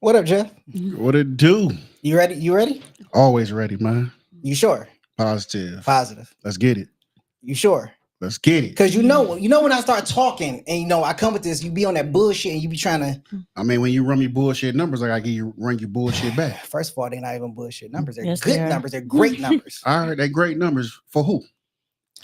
What up, Jeff? What it do? You ready? You ready? Always ready, man. You sure? Positive. Positive. Let's get it. You sure? Let's get it. Cause you know when I start talking and I come with this, you be on that bullshit and you be trying to. I mean, when you run me bullshit numbers, like I give you run your bullshit back. First of all, they're not even bullshit numbers. They're Yes, good they are. numbers. They're great numbers. All right, they great numbers for who?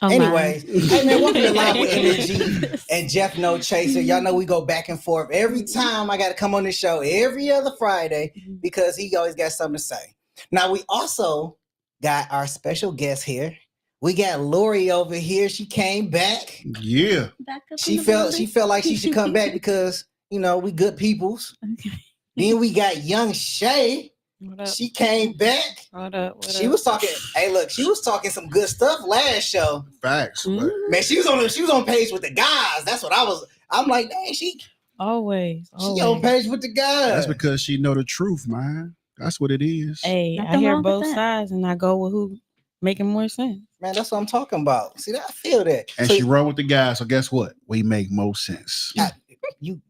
Oh, Anyways, hey man, welcome to Live with Energy and Jeff No Chaser. Y'all know we go back and forth every time. I got to come on this show every other Friday because he always got something to say. Now we also got our special guest here. We got Lori over here. She came back. Yeah. She felt like she should come back because we good peoples. Okay. Then we got young Chey. What up? She came back. What up? She was talking. Hey, look, she was talking some good stuff last show. Facts. Man, she was on page with the guys. That's what I was. I'm like, dang, she Always. on page with the guys. That's because she know the truth, man. That's what it is. Hey, Nothing I hear wrong with both that. sides and I go with who making more sense. Man, that's what I'm talking about. See, I feel that. And So she run with the guys, so guess what? We make more sense. you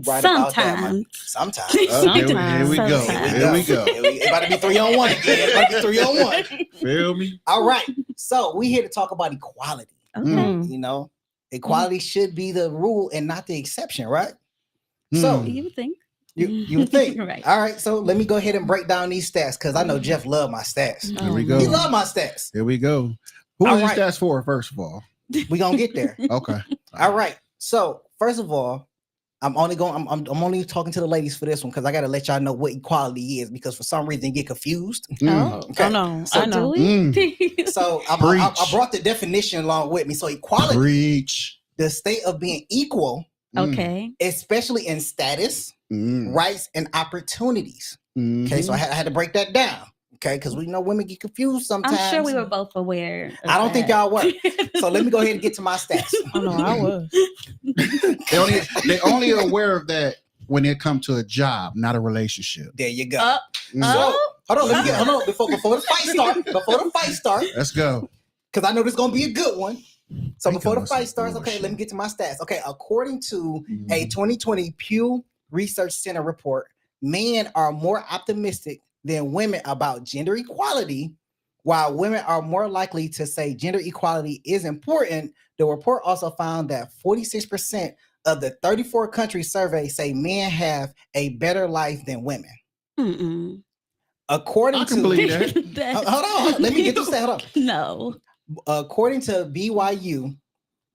right about that, man. Sometimes. Sometimes. Here we go. Sometimes. Here we go. It's about to be 3-on-1 again. It's about to be 3-on-1. Feel me? All right. So we here to talk about equality. Okay. Equality should be the rule and not the exception, right? So You would think. you would think. Right. All right. So let me go ahead and break down these stats because I know Jeff love my stats. Here we go. He love my stats. Here we go. Who All is right. these stats for, first of all? We gonna get there. Okay. All right. So first of all, I'm only talking to the ladies for this one because I gotta let y'all know what equality is because for some reason you get confused. Oh. Okay. Oh no, So I know. Do we? So I Preach. brought the definition along with me. So equality, Preach. the state of being equal, Okay. especially in status, rights, and opportunities. Okay, so I had to break that down. Okay, because we know women get confused sometimes. I'm sure we were both aware. I don't think y'all were. So let me go ahead and get to my stats. Oh no, I was. They only aware of that when it comes to a job, not a relationship. There you go. Mm. So hold on, before the fight start. Let's go. Because I know this is gonna be a good one. So Think before the of some fight starts, okay, bullshit. let me get to my stats. Okay, according to a 2020 Pew Research Center report, men are more optimistic than women about gender equality, while women are more likely to say gender equality is important. The report also found that 46% of the 34 countries surveyed say men have a better life than women. Mm-mm. According I can to believe that. hold on, let me get this stat. Hold on. No. According to BYU,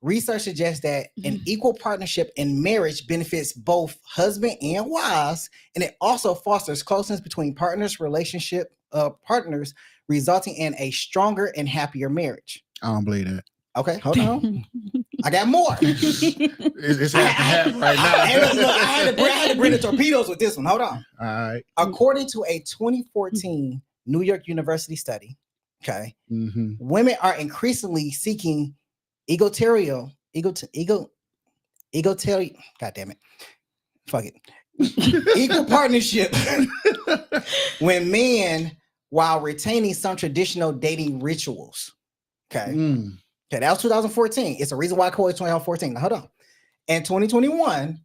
research suggests that an equal partnership in marriage benefits both husband and wives, and it also fosters closeness between relationship partners, resulting in a stronger and happier marriage. I don't believe that. Okay, hold on. I got more. It's half right now. I had to bring the torpedoes with this one. Hold on. All right. According to a 2014 New York University study, okay, Mm-hmm. women are increasingly seeking egalitarian, God damn it. Fuck it. Equal partnership when men while retaining some traditional dating rituals. Okay. Okay, that was 2014. It's a reason why I call it 2014. Now, hold on. In 2021,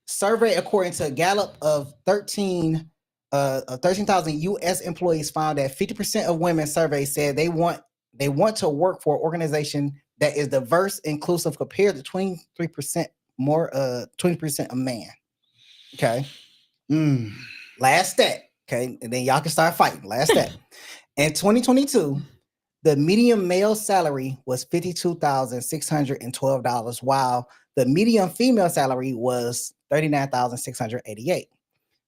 survey according to Gallup of 13,000 U.S. employees found that 50% of women surveyed said they want to work for an organization that is diverse, inclusive, compared to 23% more, 20% a man. Okay. Last stat. Okay, and then y'all can start fighting. Last stat. In 2022, the median male salary was $52,612, while the median female salary was $39,688.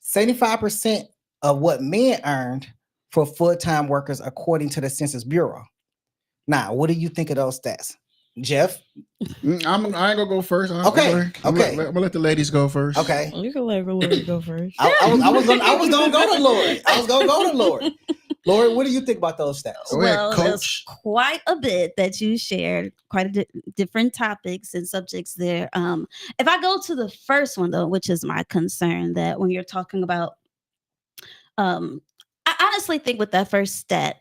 75% of what men earned for full-time workers, according to the Census Bureau. Now, what do you think of those stats, Jeff? I ain't gonna go first. Okay. I'm gonna let the ladies go first. Okay. You can let Lori go first. I was gonna go to Lord. I was gonna go to Lord. Lori, what do you think about those stats? Go ahead, Well, there's coach. quite a bit that you shared, quite different topics and subjects there. If I go to the first one though, which is my concern, that when you're talking about, I honestly think with that first stat,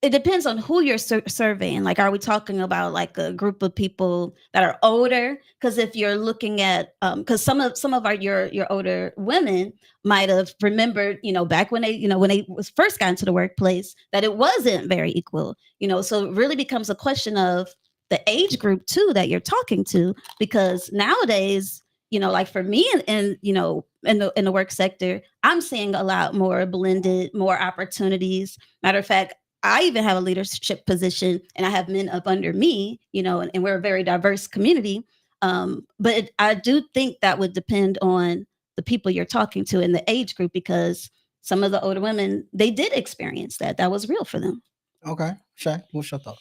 it depends on who you're surveying. Like, are we talking about like a group of people that are older? Because if you're looking at, because some of your older women might have remembered, back when they was first got into the workplace, that it wasn't very equal. So it really becomes a question of the age group too that you're talking to, because nowadays, like for me, and in the work sector, I'm seeing a lot more blended, more opportunities. Matter of fact, I even have a leadership position and I have men up under me, and we're a very diverse community. But I do think that would depend on the people you're talking to in the age group, because some of the older women, they did experience that. That was real for them. Okay. Chey, what's your thought?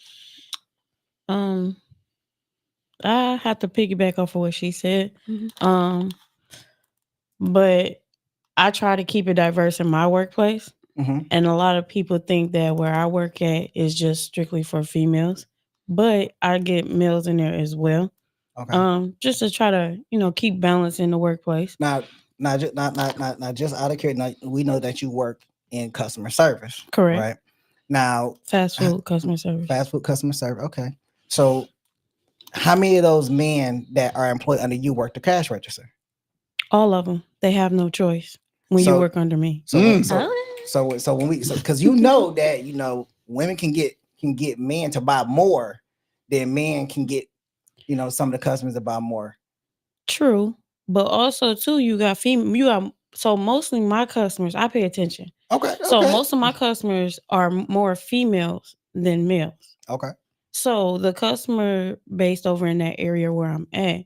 I have to piggyback off of what she said. Mhm. But I try to keep it diverse in my workplace. Mm-hmm. And a lot of people think that where I work at is just strictly for females, but I get males in there as well. Okay. Just to try to, keep balance in the workplace. Now, not just out of curiosity. Now, we know that you work in customer service, Correct. right? Now, Fast food customer service. fast food customer service. Okay. So, how many of those men that are employed under you work the cash register? All of them. They have no choice when you So- work under me. So, Oh. so when we, because that women can get men to buy more than men can get some of the customers to buy more. True. But also too, you got so mostly my customers, I pay attention. Okay. So most of my customers are more females than males. Okay. So the customer based over in that area where I'm at,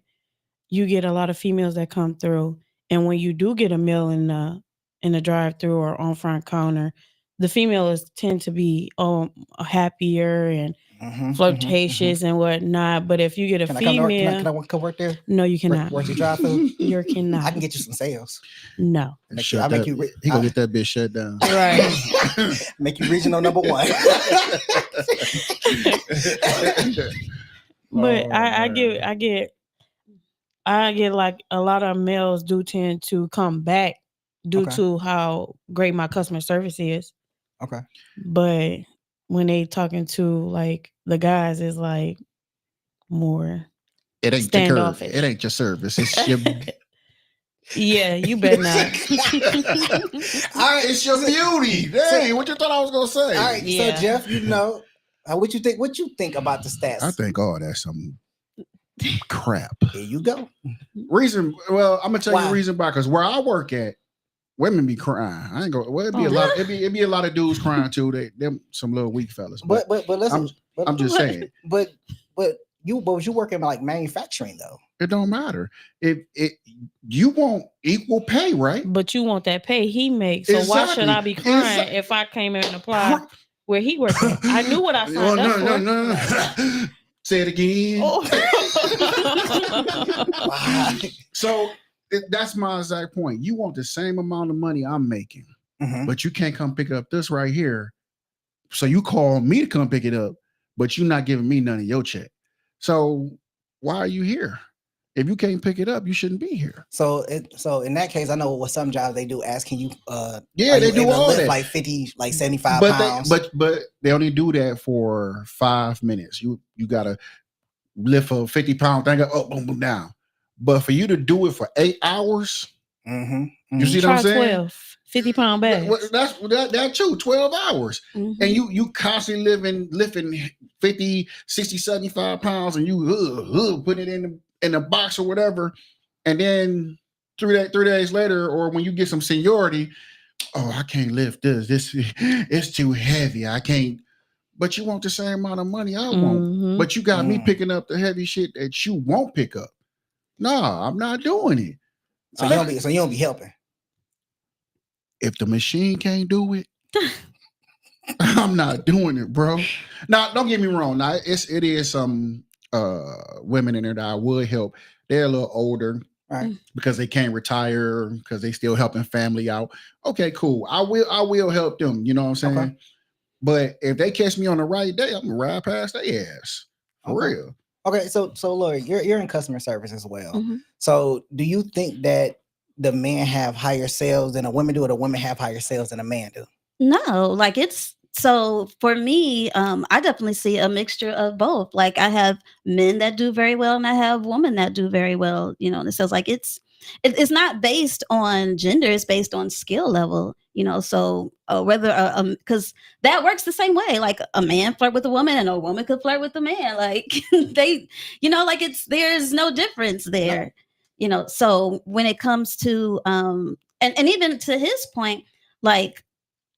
you get a lot of females that come through. And when you do get a male in the drive-through or on front counter, the females tend to be happier and flirtatious and whatnot. But if you get a Can female, I come work there? no, you cannot. Work your drive through? You cannot. I can get you some sales. No. Shut I'll make that- you. He gonna get that bitch shut down. Right. Make you regional number one. But Oh, I man. get like a lot of males do tend to come back due Okay. to how great my customer service is. Okay. But when they talking to like the guys, is like more It ain't your standoffish. It ain't your service. It's your. Yeah, you better not. All right, it's your beauty. Dang, what you thought I was gonna say? All right. Yeah. So Jeff, what you think? What you think about the stats? I think that's some crap. Here you go. Reason, well, I'm gonna tell you Why? the reason why. Because where I work at, women be crying. I ain't go. Well, it'd be a lot. It'd be a lot of dudes crying too. Them some little weak fellas. But, But listen. I'm just saying, But you work in like manufacturing though. it don't matter. If you want equal pay, right? But you want that pay he makes. So why should I be crying if I came in and applied where he worked at? I knew what I signed up for. No. Say it again. Oh. Wow. So that's my exact point. You want the same amount of money I'm making, Mhm. but you can't come pick up this right here. So you call me to come pick it up, but you're not giving me none of your check. So why are you here? If you can't pick it up, you shouldn't be here. So in that case, I know with some jobs they do ask, can you Yeah, are they you do able to all lift that. like 50, like 75 But pounds. but they only do that for 5 minutes. You gotta lift a 50-pound thing up, boom, boom, down. But for you to do it for 8 hours, you see what Try I'm saying? 12 50-pound bags. That's true, 12 hours. Mhm. And you constantly lifting 50, 60, 75 pounds, and you put it in the box or whatever. And then 3 days later, or when you get some seniority, oh, I can't lift this. It's too heavy. I can't. But you want the same amount of money I want. Mhm. But you got me picking up the heavy shit that you won't pick up. Nah, I'm not doing it. So you don't be helping. If the machine can't do it, I'm not doing it, bro. Now, don't get me wrong. Now, it is some women in there that I would help. They're a little older. Right. because they can't retire because they still helping family out. Okay, cool. I will help them. You know what I'm saying? Okay. But if they catch me on the right day, I'm gonna ride past their ass for Okay. real. Okay, so Lori, you're in customer service as well. Mhm. So do you think that the men have higher sales than a woman do, or the women have higher sales than a man do? No, like it's so for me, I definitely see a mixture of both. Like I have men that do very well and I have women that do very well, you know, and it says like it's not based on gender, it's based on skill level, you know. So whether because that works the same way. Like a man flirt with a woman and a woman could flirt with a man. Like they, you know, like there's no difference there. No. You know, so when it comes to and even to his point, like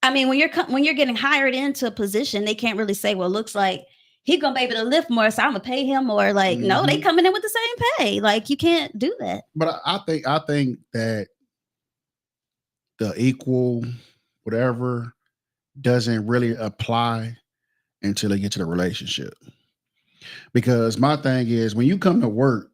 I mean, when you're getting hired into a position, they can't really say, well, looks like he gonna be able to lift more, so I'm gonna pay him more. Like, no, they coming in with the same pay. Like, you can't do that. But I think that the equal whatever doesn't really apply until they get to the relationship. Because my thing is when you come to work,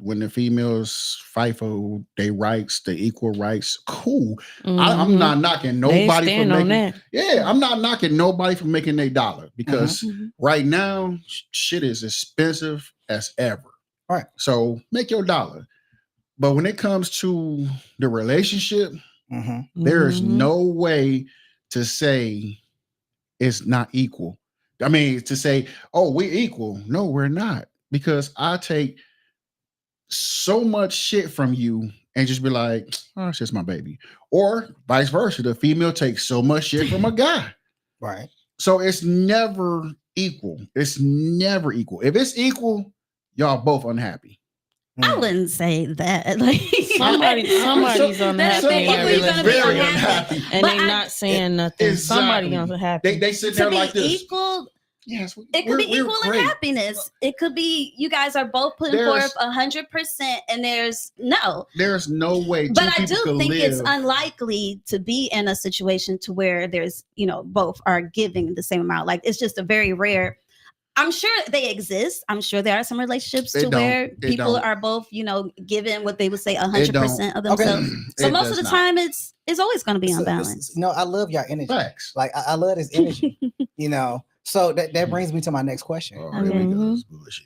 when the females fight for their rights, the equal rights, cool. I'm not knocking nobody for making that. Yeah, I'm not knocking nobody for making their dollar because right now shit is expensive as ever. All right. So make your dollar. But when it comes to the relationship, there is no way to say it's not equal. I mean, to say, oh, we're equal. No, we're not. Because I take so much shit from you and just be like, oh, it's just my baby. Or vice versa. The female takes so much shit from a guy. Right. So it's never equal. It's never equal. If it's equal, y'all both unhappy. I wouldn't say that. Like somebody's unhappy. Somebody's gonna be very unhappy. And they're not saying nothing. Exactly. Somebody unhappy. They sit there like this. Equal. Yes, it could be equal in happiness. It could be you guys are both putting forth 100%, and there's no way. But I do think it's unlikely to be in a situation to where there's both are giving the same amount. Like it's just a very rare. I'm sure they exist. I'm sure there are some relationships where people are both, given what they would say 100% of themselves. Okay. So most of the time, it's always going to be unbalanced. No, I love your energy. Facts. Like I love this energy. So that brings me to my next question. Oh, here we go. This bullshit.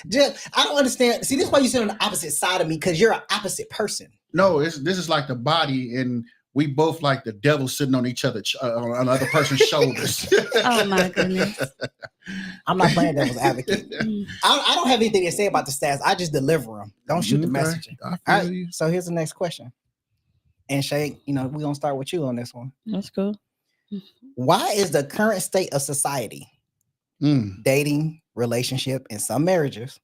Just, I don't understand. See, this is why you sit on the opposite side of me, because you're an opposite person. No, this is like the body, and we both like the devil sitting on each other on another person's shoulders. Oh my goodness! I'm not playing devil's advocate. I don't have anything to say about the stats. I just deliver them. Don't shoot the messenger. All right. So here's the next question. And Chey, we're gonna start with you on this one. That's cool. Why is the current state of society, dating, relationship, and some marriages,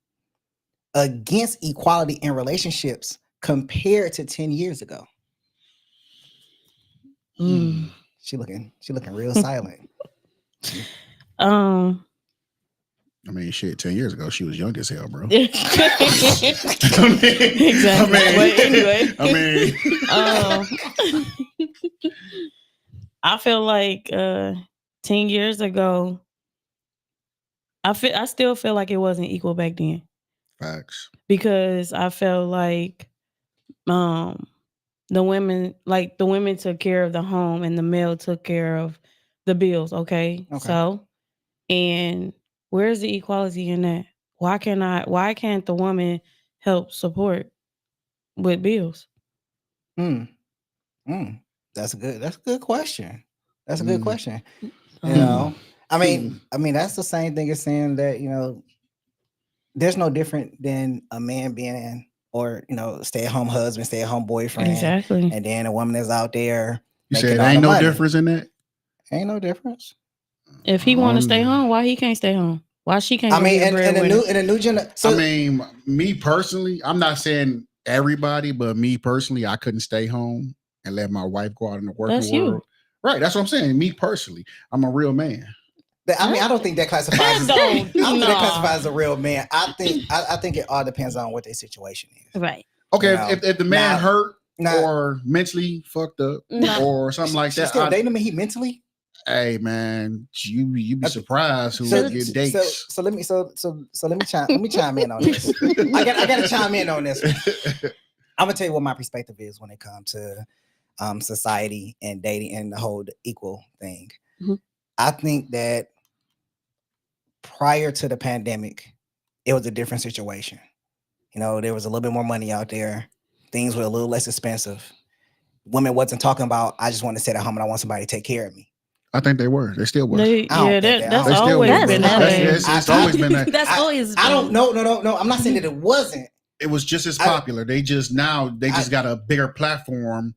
against equality in relationships compared to 10 years ago? She looking real silent. I mean, shit, 10 years ago, she was young as hell, bro. Exactly. But anyway. I feel like 10 years ago, I still feel like it wasn't equal back then. Facts. Because I felt like the women took care of the home and the male took care of the bills. Okay. So, and where's the equality in that? Why can't the woman help support with bills? That's a good question. That's a good question. I mean, that's the same thing as saying that, there's no different than a man being or stay-at-home husband, stay-at-home boyfriend. Exactly. And then a woman is out there. You said ain't no difference in that? Ain't no difference. If he want to stay home, why he can't stay home? Why she can't? I mean, in a new generation. I mean, me personally, I'm not saying everybody, but me personally, I couldn't stay home and let my wife go out in the working world. Right. That's what I'm saying. Me personally, I'm a real man. I mean, I don't think that classifies. I don't think that classifies as a real man. I think it all depends on what their situation is. Right. Okay. If the man hurt or mentally fucked up or something like that, still dating him and he mentally. Hey man, you be surprised who get dates. So let me chime in on this. I gotta chime in on this. I'm gonna tell you what my perspective is when it comes to society and dating and the whole equal thing. Mm-hmm. I think that prior to the pandemic, it was a different situation. You know, there was a little bit more money out there. Things were a little less expensive. Women wasn't talking about, I just want to sit at home and I want somebody to take care of me. I think they were. They still were. That's always been that way. It's always been that. That's always. I don't know. No. I'm not saying that it wasn't. It was just as popular. They just got a bigger platform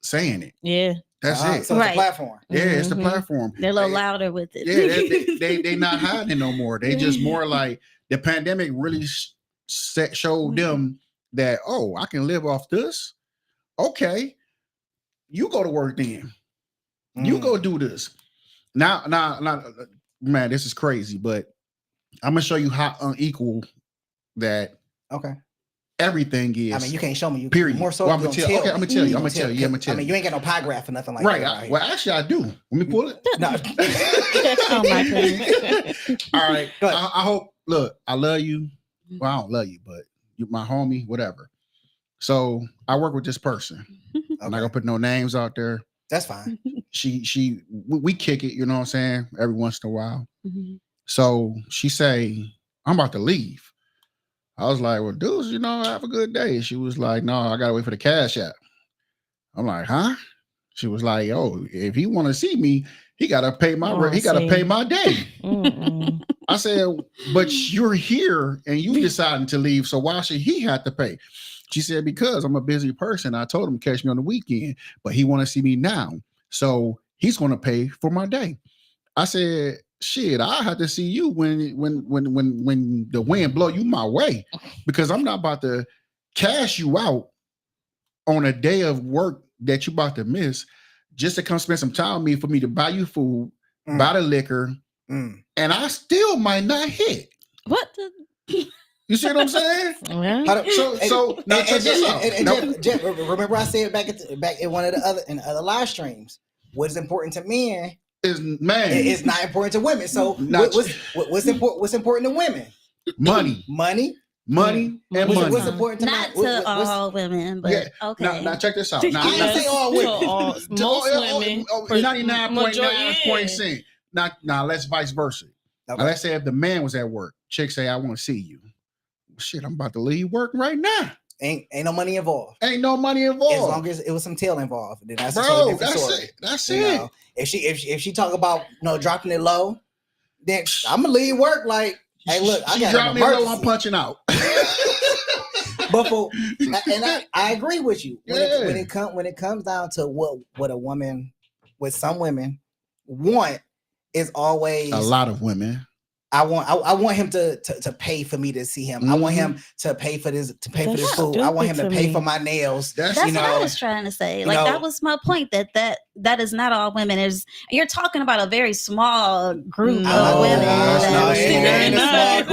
saying it. Yeah. That's it. So it's a platform. Yeah, it's the platform. They're a little louder with it. Yeah, they not hiding no more. They just more like the pandemic really showed them that, oh, I can live off this. Okay, you go to work then. You go do this. Now, man, this is crazy, but I'm gonna show you how unequal that everything is. I mean, you can't show me. Period. More so, well, I'm gonna tell you. I'm gonna tell you. I mean, you ain't got no pie graph or nothing like that. Right. Well, actually, I do. Let me pull it. No. Oh my goodness. All right. I hope. Look, I love you. Well, I don't love you, but you're my homie. Whatever. So I work with this person. I'm not gonna put no names out there. That's fine. We kick it, you know what I'm saying, every once in a while. Mm-hmm. So she say, I'm about to leave. I was like, well, dudes, have a good day. She was like, no, I gotta wait for the cash app. I'm like, huh? She was like, oh, if he want to see me, he gotta pay my rent. He gotta pay my day. I said, but you're here and you deciding to leave, so why should he have to pay? She said, because I'm a busy person. I told him to catch me on the weekend, but he want to see me now. So he's going to pay for my day. I said, shit, I have to see you when the wind blow you my way, because I'm not about to cash you out on a day of work that you about to miss just to come spend some time with me for me to buy you food, buy the liquor, and I still might not hit. What? You see what I'm saying? Yeah. So now check this out. Jeff, remember I said back in one of the other live streams, what is important to men is not important to women. So what's important to women? Money, and money. What's important to not to all women, but okay. Now check this out. Now, I didn't say all women. Most women, 99.9%. Now let's vice versa. Okay. Now let's say if the man was at work, chick say, I want to see you. Shit, I'm about to leave work right now. Ain't no money involved. Ain't no money involved. As long as it was some tail involved, then that's bro. That's it. If she talk about dropping it low, then I'm gonna leave work like, hey, look, I got dropped me low. I'm punching out. But I agree with you when it comes down to what some women want is always a lot of women. I want him to pay for me to see him. I want him to pay for this food. I want him to pay for my nails. That's what I was trying to say. Like that was my point. That is not all women. You're talking about a very small group of women that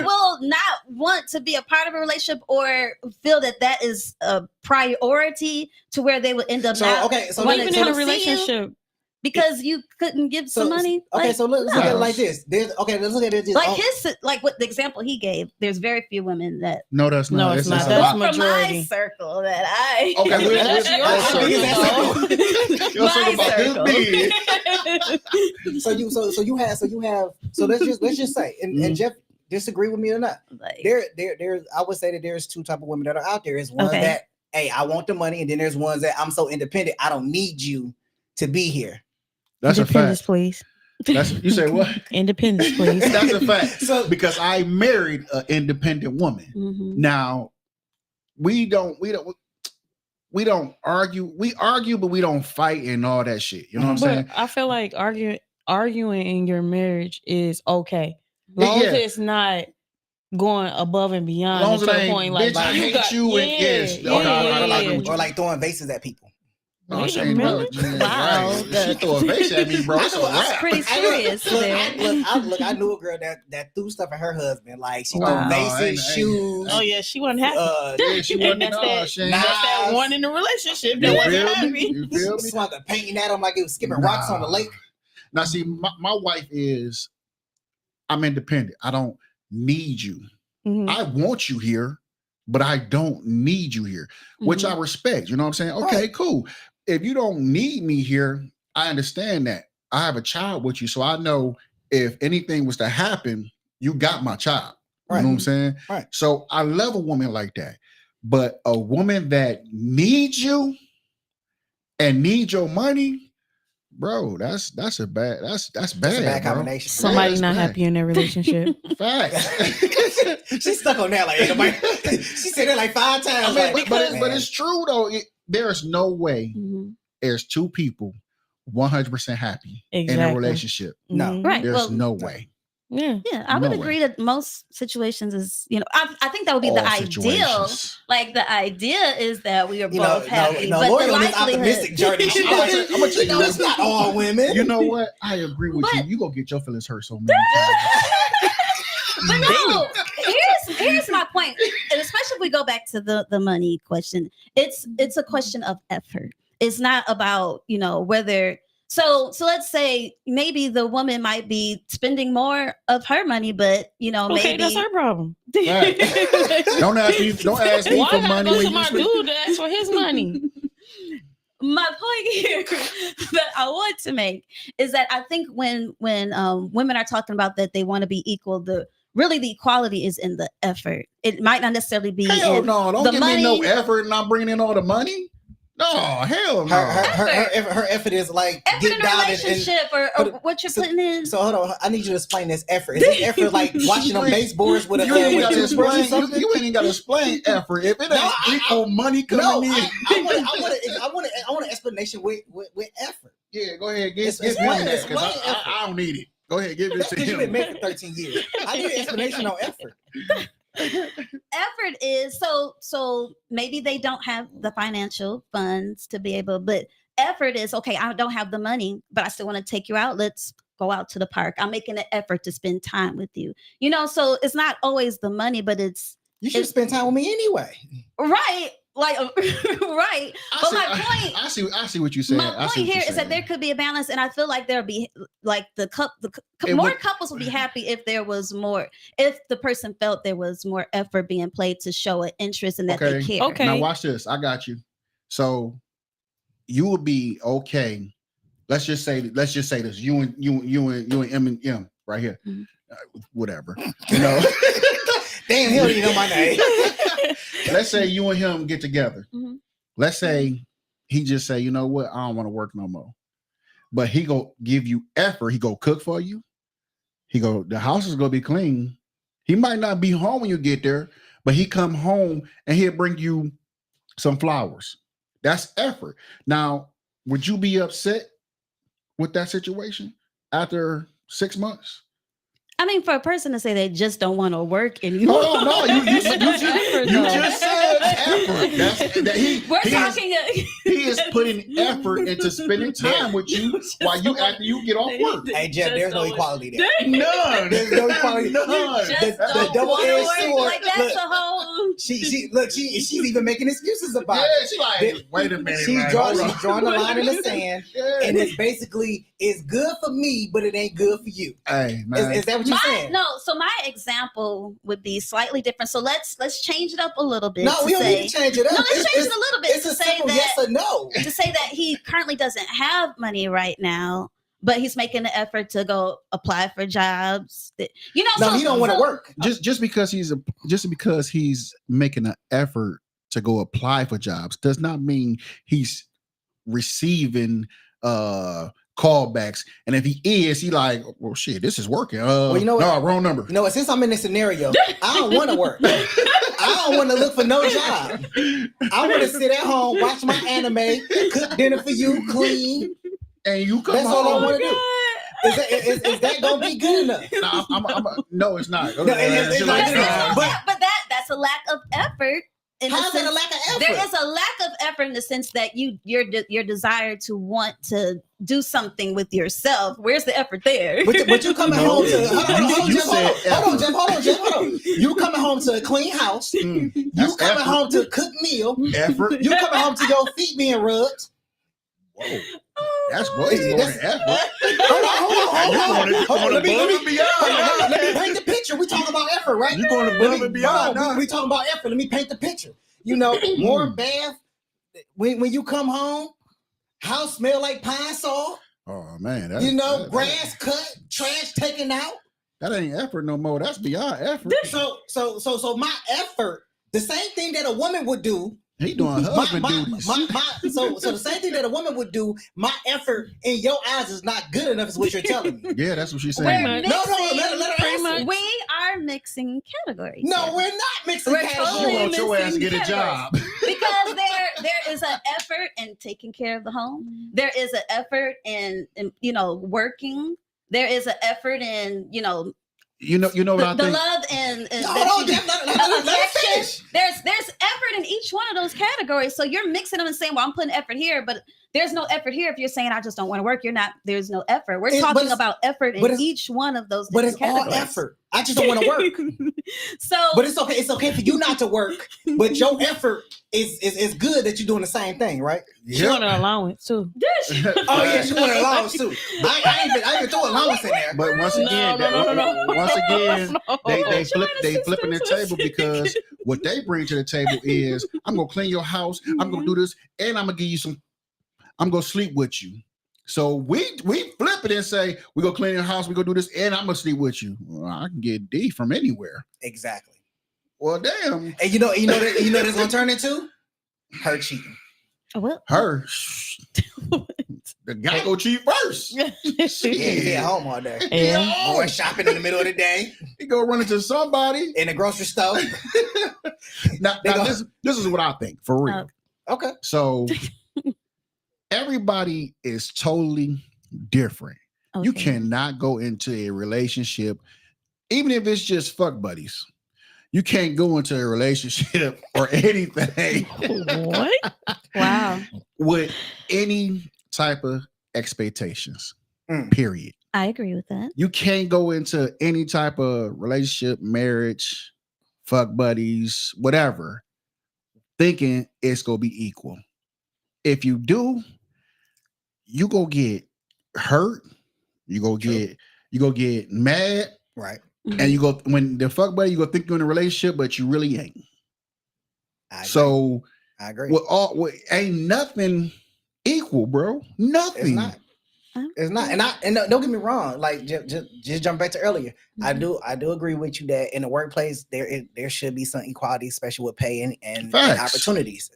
will not want to be a part of a relationship or feel that is a priority to where they would end up even in a relationship. Because you couldn't give some money. Okay, so let's look at it like this. Let's look at it like what the example he gave. There's very few women that. No, that's not. No, it's not. That's majority. My circle that I. Okay, that's your circle. So let's just say, and Jeff disagree with me or not. Like, there. I would say that there's two type of women that are out there. Is one that, hey, I want the money, and then there's ones that I'm so independent, I don't need you to be here. That's a fact. Please. You say what? Independence, please. That's a fact. Because I married an independent woman. Mm-hmm. Now, we don't argue. We argue, but we don't fight and all that shit. You know what I'm saying? I feel like arguing in your marriage is okay, long as it's not going above and beyond to the point like I hate you and or like throwing vases at people. Oh, Wait she a ain't minute. right. Wow. She threw a vase at me, bro. It's a I- wrap. Pretty serious there. I knew a girl that threw stuff at her husband. Like she Wow. threw No, vases, ain't- shoes. Oh yeah, she wasn't happy. Yeah, she And wasn't. that's No, that, she ain't. that's that Knives. one in the relationship You that wasn't feel me? happy. You feel me? Swung a painting at him like it was skipping rocks on the lake. Now, see, my wife is, I'm independent. I don't need you. Mhm. I want you here, but I don't need you here, which I respect. You know what I'm saying? Okay, Right. cool. If you don't need me here, I understand that. I have a child with you, so I know if anything was to happen, you got my child. You know what I'm saying? Right. So I love a woman like that. But a woman that needs you and needs your money, bro, that's bad. That's bad. That's a bad bro. combination. Somebody that's not bad. happy in their relationship. Facts. She's stuck on that like ain't nobody. She said it like 5 times. I mean, like, but it's true though. There's no way Mhm. there's two people 100% happy in a Exactly. relationship. No. Mhm. Right. There's Well, no way. Yeah. yeah, I would No agree way. that most situations is, I think that would be All the ideal. situations. Like the idea is that we are You know, both happy, no, but Lori the on this likelihood. optimistic journey. She like, I'm gonna tell you no, it's not all women. You know what? I agree with But- you. You gonna get your feelings hurt so many times. But no, here's my point, and especially if we go back to the money question, it's a question of effort. It's not about whether. So let's say maybe the woman might be spending more of her money, but Okay, maybe that's her problem. Right. Don't ask me. Don't ask me Why for gotta money go when to you my spend. dude to ask for his money? My point here that I want to make is that I think when women are talking about that they want to be equal, the equality is in the effort. It might not necessarily be Hell in no! Don't the give me no money. effort, and I'm bringing in all the money. No, hell no. Her effort is like Effort get in a down relationship or what you're putting in. So hold on, I need you to explain this effort. Is this effort like watching them baseboards with a You ain't with gotta toothbrush or explain. something? You ain't gotta explain effort. If it ain't equal money coming No, in, I want an explanation with effort. yeah, go ahead. Give Explain him that because effort. I don't need it. Go ahead, give it That's to because you've been him. married for 13 years. I need an explanation on effort. Effort is so maybe they don't have the financial funds to be able, but effort is okay. I don't have the money, but I still want to take you out. Let's go out to the park. I'm making an effort to spend time with you. So it's not always the money, but it's You should spend time with me anyway. right. Like right. But my point, I see what you're saying. my point here is that there could be a balance, and I feel like there'll be like more couples would be happy if there was more, if the person felt there was more effort being played to show an interest and that they care. Okay. Now watch this. I got you. So you would be okay. Let's just say this. You and M right here. Mhm. Whatever. Damn, he don't even know my name. Let's say you and him get together. Mhm. Let's say he just say, you know what, I don't want to work no more. But he go give you effort. He go cook for you. The house is gonna be clean. He might not be home when you get there, but he come home and he'll bring you some flowers. That's effort. Now, would you be upset with that situation after 6 months? I mean, for a person to say they just don't want to work anymore. Oh no, you just said effort. He is putting effort into spending time with you while you after you get off work. Hey, Jeff, there's no equality there. None. There's no equality. None. The double-edged sword. Like that's Look, a whole. she's even making excuses about Yeah, it. she like, wait a minute. She's man, drawing hold on. the line in the sand, Yeah. and it's basically it's good for me, but it ain't good for you. Hey man. Is that what you're saying? So my example would be slightly different. So let's change it up a little bit. No, we don't say, need to change it up. No, let's change it a little bit It's to a say simple that yes or no. to say that he currently doesn't have money right now, but he's making an effort to go apply for jobs. No, he don't want to work. just because he's making an effort to go apply for jobs does not mean he's receiving callbacks. And if he is, he like, well, shit, this is working. Well, you know what? No, wrong number. You know what? Since I'm in this scenario, I don't want to work. I don't want to look for no job. I want to sit at home, watch my anime, cook dinner for you, clean. And you come That's home. all I want to do. Is that gonna be good enough? No, no, it's not. No, it's She's not. like, But that's a lack of effort in the How's that a sense, lack of effort? there is a lack of effort in the sense that your desire to want to do something with yourself. Where's the effort there? But you coming home to hold on, Jeff. You coming home to a clean house. You coming home to a cooked meal. Effort. You coming home to your feet being rubbed. Whoa. That's way more than effort. Hold on. Let me beyond. paint the picture. We talking about effort, right? You're going above and beyond. We talking about effort. Let me paint the picture. You know, warm bath. When you come home, house smell like pine saw. Oh man, grass cut, trash taken out. That ain't effort no more. That's beyond effort. So my effort, the same thing that a woman would do. He doing husband duties. So the same thing that a woman would do, my effort in your eyes is not good enough, is what you're telling me. Yeah, that's what she's saying. We're No, let her answer. We are mixing categories. No, we're not mixing categories. You want your ass to get a job. Because there is an effort in taking care of the home. There is an effort in working. There is an effort in You know what I the think? love and affection. There's effort in each one of those categories. So you're mixing them and saying, well, I'm putting effort here, but there's no effort here. If you're saying I just don't want to work, there's no effort. We're talking about effort in each one of those but it's categories. all effort. I just don't want to work. But it's okay. It's okay for you not to work, but your effort is good that you're doing the same thing, right? She want an allowance too. Oh yeah, she want an allowance too. I ain't even throw allowance in there. But once again, they flipping their table because what they bring to the table is I'm gonna clean your house, I'm gonna do this, and I'm gonna give you some. I'm gonna sleep with you. So we flip it and say we go clean your house, we go do this, and I'm gonna sleep with you. Well, I can get D from anywhere. Exactly. Well, damn. And you know that's gonna turn into her cheating. Well, Her. The guy go cheat first. He at home all day. Yeah. Going shopping in the middle of the day. He go run into somebody In the grocery store. Now this is what I think for real. Okay. So everybody is totally different. okay. You cannot go into a relationship, even if it's just fuck buddies. You can't go into a relationship or anything. What? Wow. With any type of expectations. Period. I agree with that. You can't go into any type of relationship, marriage, fuck buddies, whatever, thinking it's gonna be equal. If you do, you go get hurt. You go get mad. Right. And you go when the fuck buddy, you go think you're in a relationship, but you really ain't. So I agree. Ain't nothing equal, bro. Nothing. It's not. And don't get me wrong. Like just jump back to earlier. I do agree with you that in the workplace there should be some equality, especially with pay and opportunities.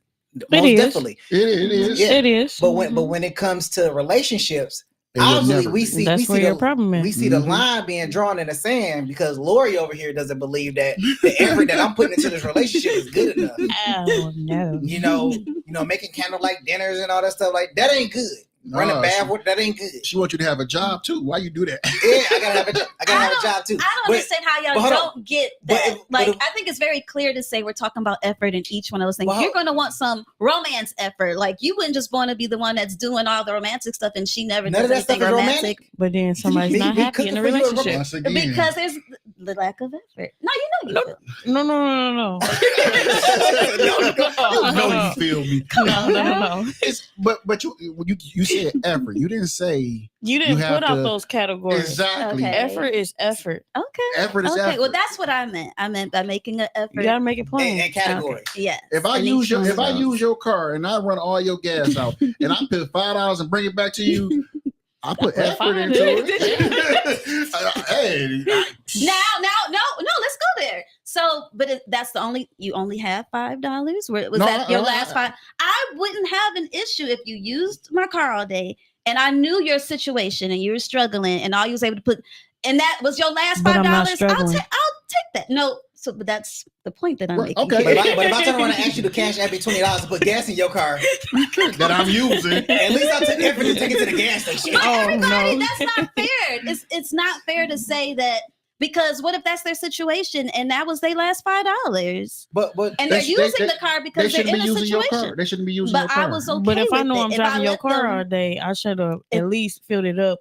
Most definitely. It is. Yeah. It is. But when it comes to relationships, obviously we see the line being drawn in the sand because Lori over here doesn't believe that the effort that I'm putting into this relationship is good enough. Oh no. You know, making candlelight dinners and all that stuff like that ain't good. Running bad work, that ain't good. She wants you to have a job too. Why you do that? Yeah, I gotta have a job too. I don't understand how y'all don't get that. I think it's very clear to say we're talking about effort in each one of those things. You're going to want some romance effort. Like you wouldn't just want to be the one that's doing all the romantic stuff and she never does anything romantic. But then somebody's not happy in the relationship because there's the lack of effort. No, you know you feel. No. No, you feel me. No. But you said effort. You didn't say you didn't put out those categories. Exactly. Okay. Effort is effort. Okay. Effort is effort. Well, that's what I meant. I meant by making an effort. You gotta make it plain. And category. Okay. Yes. If I use your car and I run all your gas out and I put $5 and bring it back to you, I put effort into it. Hey. No, let's go there. So, but that's you only have $5? Was that your last $5? I wouldn't have an issue if you used my car all day and I knew your situation and you were struggling and all you was able to put, and that was your last $5. I'll take that. No. So, but that's the point that I'm making. Okay. But if I turn around and ask you to cash out me $20 to put gas in your car that I'm using, at least I took effort to take it to the gas station. But everybody, that's not fair. It's not fair to say that Because what if that's their situation and that was their last $5? But And they're using the car They because they're shouldn't in be a using your car. situation. They shouldn't be using But your car. I was okay But if I with know it. I'm If driving I your let car them- all day, I should have If- at least filled it up.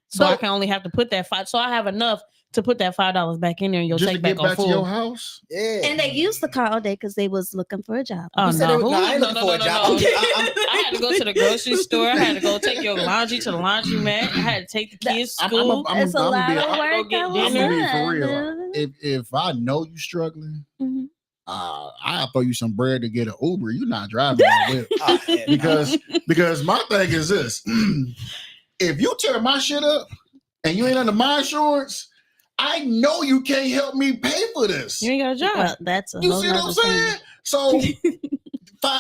So But- I can only have to put that so I have enough to put that $5 back in there and you'll just to take get back on back to your full. house. yeah. And they used the car all day because they was looking for a job. Oh, Who said no. they- no, I ain't No, looking no, for a no, job. no, no. I'm- I had to go to the grocery store. I had to go take your laundry to the laundromat. I had to take the kids to I'm school. It's a lot of I work. go get I dinner. was I'm gonna be for done. real. If I know you struggling, Mhm. I'll throw you some bread to get an Uber. You're not driving that whip. Oh, yeah, because my thing is this: if you tear my shit up and you ain't under my insurance, I know you can't help me pay for this. You ain't got a job. Well, that's a You whole see what I'm nother saying? thing. So,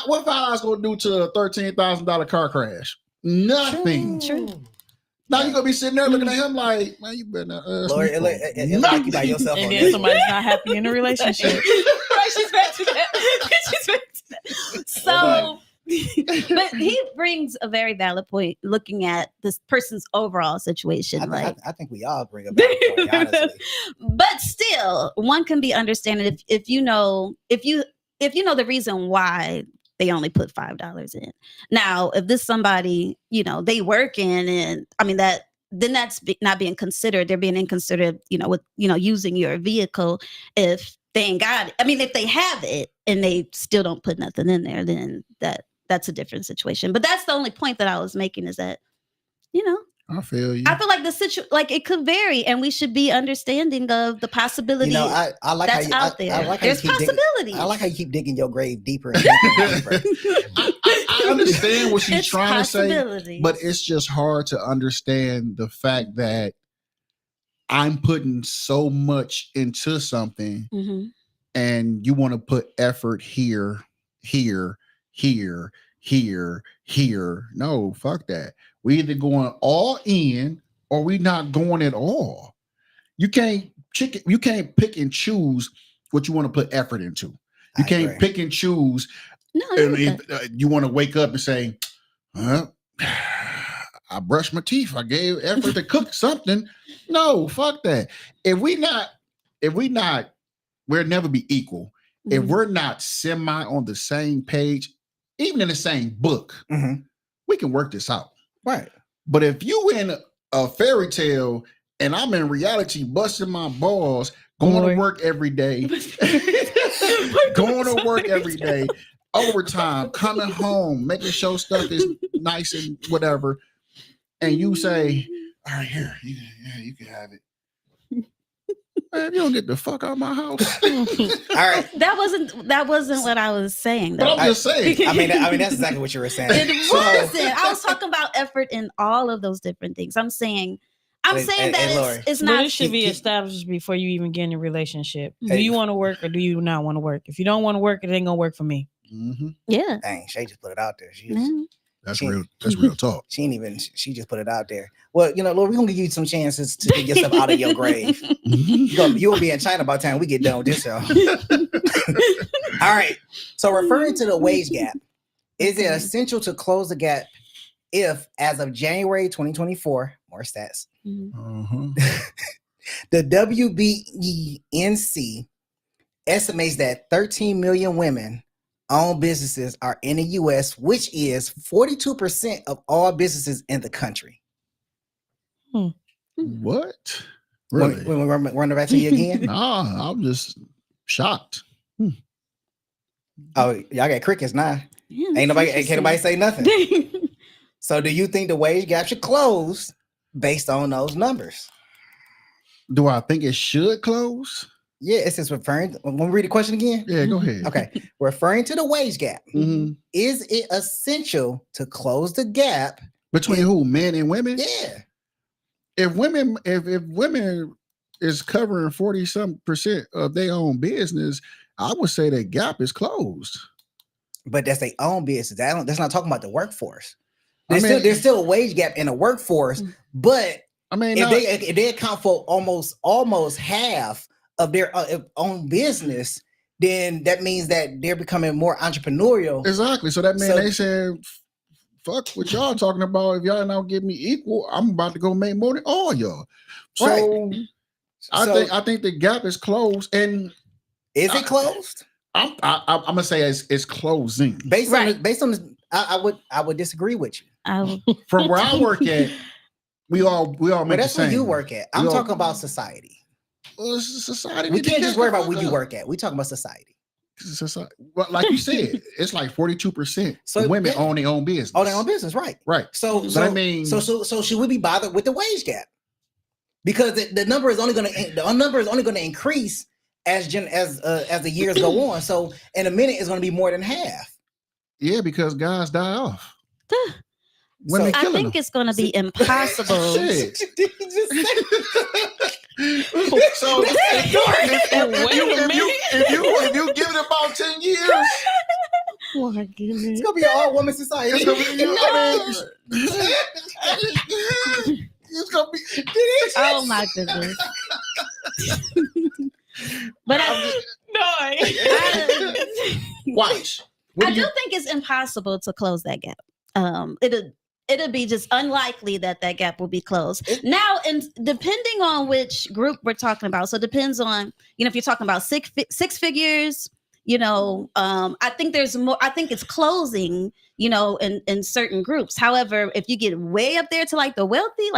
what $5 gonna do to a $13,000 car crash? Nothing. True. Now you're gonna be sitting there looking at him like, man, you better not ask Lord, me for it like you by yourself And on then this. somebody's not happy in a relationship. Right, she's back to that. She's back to that. So, but he brings a very valid point looking at this person's overall situation. I think we all bring a valid point, honestly. But still, one can be understanding if you know the reason why they only put $5 in. Now, if this somebody, they working and I mean then that's not being considered. They're being inconsiderate, with using your vehicle if they ain't got it. I mean, if they have it and they still don't put nothing in there, then that's a different situation. But that's the only point that I was making is that, I feel you. I feel like it could vary, and we should be understanding of the possibility I like that's how you, out there. I like how There's you keep possibilities. I like how you keep digging your grave deeper and deeper and deeper. I understand what she's It's trying to say, possibilities. but it's just hard to understand the fact that I'm putting so much into something Mhm. and you want to put effort here. No, fuck that. We either going all in or we not going at all. You can't pick and choose what you want to put effort into. You I can't agree. pick and choose. No, I And agree if with that. you want to wake up and say, I brushed my teeth. I gave effort to cook something. No, fuck that. If we not, we'll never be equal. If Mhm. we're not semi on the same page, even in the same book, Mhm. we can work this out. Right. But if you in a fairy tale and I'm in reality busting my balls, going Lord. to work every day, overtime, coming home, making sure stuff is nice and whatever, and you say, all right, here, you can have it. Man, you don't get the fuck out of my house. All right. That wasn't what I was saying, But though. I'm just saying. I mean, that's exactly what you were saying. It So- wasn't. I was talking about effort in all of those different things. I'm saying that Lori, it's But not. it should be keep- established before you even get in a relationship. Do Hey. you want to work or do you not want to work? If you don't want to work, it ain't gonna work for me. Mhm. Yeah. Dang, Chey just put it out there. Yeah. That's She- real. That's real talk. She just put it out there. Well, Lord, we're gonna give you some chances to dig yourself out of your grave. You'll be in China by the time we get done with this show. All right. So referring to the wage gap, is it essential to close the gap if, as of January 2024, more stats, Mhm. Uh-huh. the WBENC estimates that 13 million women owned businesses are in the US, which is 42% of all businesses in the country. What? Really? When we run it back to you again? Nah, I'm just shocked. Oh, y'all got crickets now. Yeah, Can't nobody that's say nothing. interesting. So do you think the wage gap should close based on those numbers? Do I think it should close? Yeah, it's just referring. When we read the question again. Yeah, go ahead. Okay, referring to the wage gap, Mhm. is it essential to close the gap? Between who, men and women? Yeah, If women is covering 40% of their own business, I would say that gap is closed. but that's their own business. That's not talking about the workforce. I mean- There's still a wage gap in the workforce, but I mean, if they account for almost half of their own business, then that means that they're becoming more entrepreneurial. exactly. So that means So- they said, fuck what y'all talking about. If y'all not give me equal, I'm about to go make more than all y'all. So I think the gap is closed, and is it closed? I'm gonna say it's closing. Based on this, I would disagree with you. From where I work at, we all make that's the same. where you work at. I'm talking about society. Well, society. We can't just worry about where you work at. We talking about society. Society. Well, like you said, it's like 42% so women own their own business. Own their own business, right? Right. So I mean, so should we be bothered with the wage gap? Because the number is only going to increase as the years go on. So in a minute, it's going to be more than half. Yeah, because guys die off. I think it's going to be impossible. Shit. Did he just say? So if you give it about 10 years, Oh my goodness. It's gonna be an all woman society. it's gonna be. Oh my goodness. But Watch. I do think it's impossible to close that gap. It'll be just unlikely that gap will be closed. Now, and depending on which group we're talking about, so it depends on, if you're talking about six figures, I think there's more. I think it's closing, in certain groups. However, if you get way up there to like the wealthy,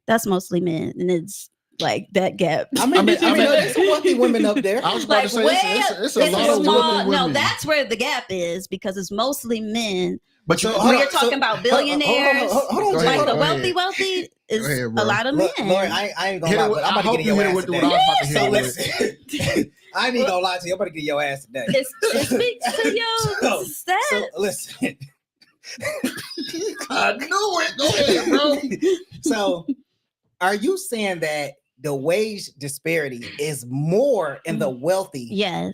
that's mostly men, and it's like that gap. I mean there's some wealthy women up there. I was about to say it's a lot of women. No, that's where the gap is, because it's mostly men. But you're talking about billionaires, hold on, like the wealthy is a lot of men. Lori, I ain't gonna lie, but I'm about to get your ass today. So listen, I ain't even gonna lie to you. I'm about to get your ass today. It speaks to your stats. So listen. I knew it. Go ahead, bro. So, are you saying that the wage disparity is more in the wealthy